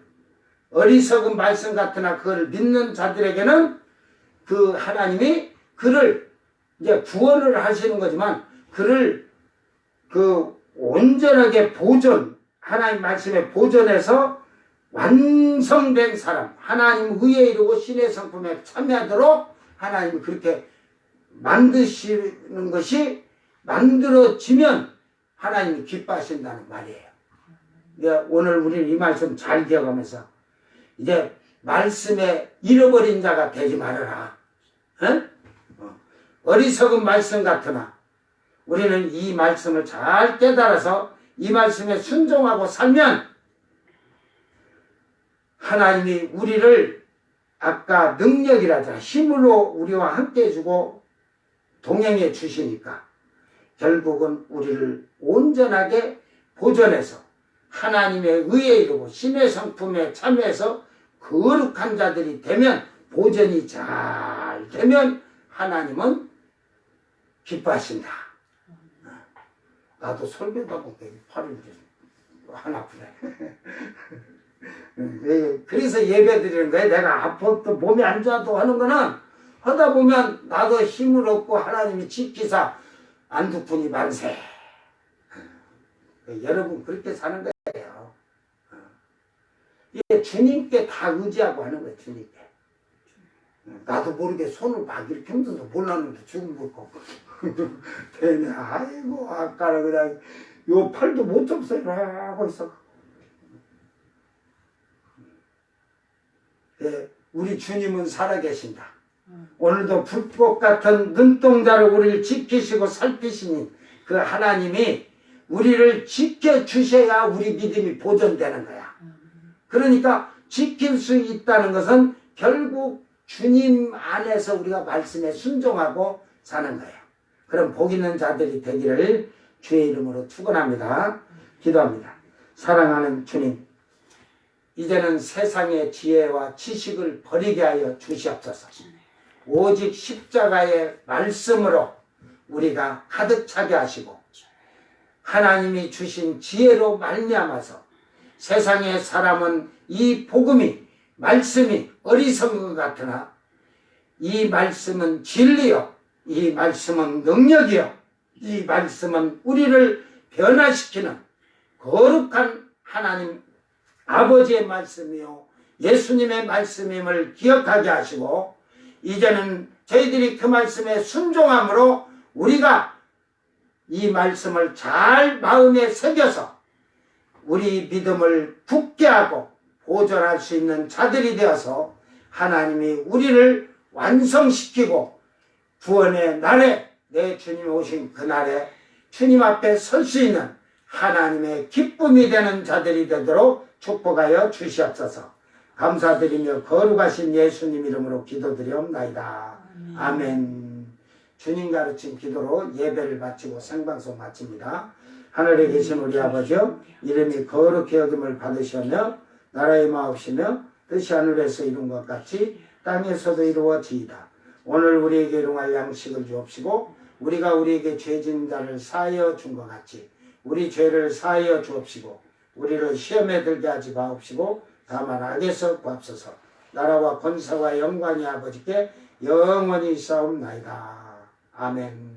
어리석은 말씀 같으나 그걸 믿는 자들에게는 하나님이 그를 이제 구원을 하시는 거지만 그를 온전하게 보존 하나님 말씀에 보존해서 완성된 사람, 하나님 의에 이르고 신의 성품에 참여하도록 하나님이 그렇게 만드시는 것이 만들어지면 하나님이 기뻐하신다는 말이에요. 오늘 우리는 이 말씀 잘 기억하면서 이제 말씀에 잃어버린 자가 되지 말아라. 어리석은 말씀 같으나 우리는 이 말씀을 잘 깨달아서 이 말씀에 순종하고 살면 하나님이 우리를 아까 능력이라잖아. 힘으로 우리와 함께 해주고 동행해 주시니까 결국은 우리를 온전하게 보존해서 하나님의 의에 이르고 신의 성품에 참여해서 거룩한 자들이 되면, 보존이 잘 되면 하나님은 기뻐하신다. 나도 설교다 보니까 팔을 하나 아프네. 그래서 예배 드리는 거예요. 내가 아파도 몸이 안 좋아도 하는 거는 하다 보면 나도 힘을 얻고 하나님이 지키사 안두푼이 만세. 여러분 그렇게 사는 거예요. 이게 주님께 다 의지하고 하는 거예요. 주님께. 나도 모르게 손을 막 이렇게 흔들어서 몰랐는데 죽은 거 되네. 아이고 아까는 그냥 요 팔도 못 접어서 하고 있어. 우리 주님은 살아계신다. 오늘도 불꽃 같은 눈동자로 우리를 지키시고 살피시니 그 하나님이 우리를 지켜주셔야 우리 믿음이 보존되는 거야. 그러니까 지킬 수 있다는 것은 결국 주님 안에서 우리가 말씀에 순종하고 사는 거예요. 그럼 복 있는 자들이 되기를 주의 이름으로 축원합니다. 기도합니다. 사랑하는 주님, 이제는 세상의 지혜와 지식을 버리게 하여 주시옵소서. 오직 십자가의 말씀으로 우리가 가득 차게 하시고 하나님이 주신 지혜로 말미암아서 세상의 사람은 이 복음이, 말씀이 어리석은 것 같으나 이 말씀은 진리요, 이 말씀은 능력이요, 이 말씀은 우리를 변화시키는 거룩한 하나님 아버지의 말씀이요 예수님의 말씀임을 기억하게 하시고 이제는 저희들이 그 말씀에 순종함으로 우리가 이 말씀을 잘 마음에 새겨서 우리 믿음을 굳게 하고 보존할 수 있는 자들이 되어서 하나님이 우리를 완성시키고 구원의 날에, 내 주님이 오신 그날에 주님 앞에 설 수 있는 하나님의 기쁨이 되는 자들이 되도록 축복하여 주시옵소서. 감사드리며 거룩하신 예수님 이름으로 기도드리옵나이다. 아멘. 주님 가르친 기도로 예배를 마치고 생방송 마칩니다. 하늘에 계신 우리 아버지여, 이름이 거룩히 여김을 받으시며 나라의 마옵시며 뜻이 하늘에서 이룬 것 같이 땅에서도 이루어지이다. 오늘 우리에게 일용할 양식을 주옵시고 우리가 우리에게 죄진 자를 사하여 준 것 같이 우리 죄를 사하여 주옵시고 우리를 시험에 들게 하지 마옵시고 다만 악에서 구합소서. 나라와 권세와 영광이 아버지께 영원히 있사옵나이다. 아멘.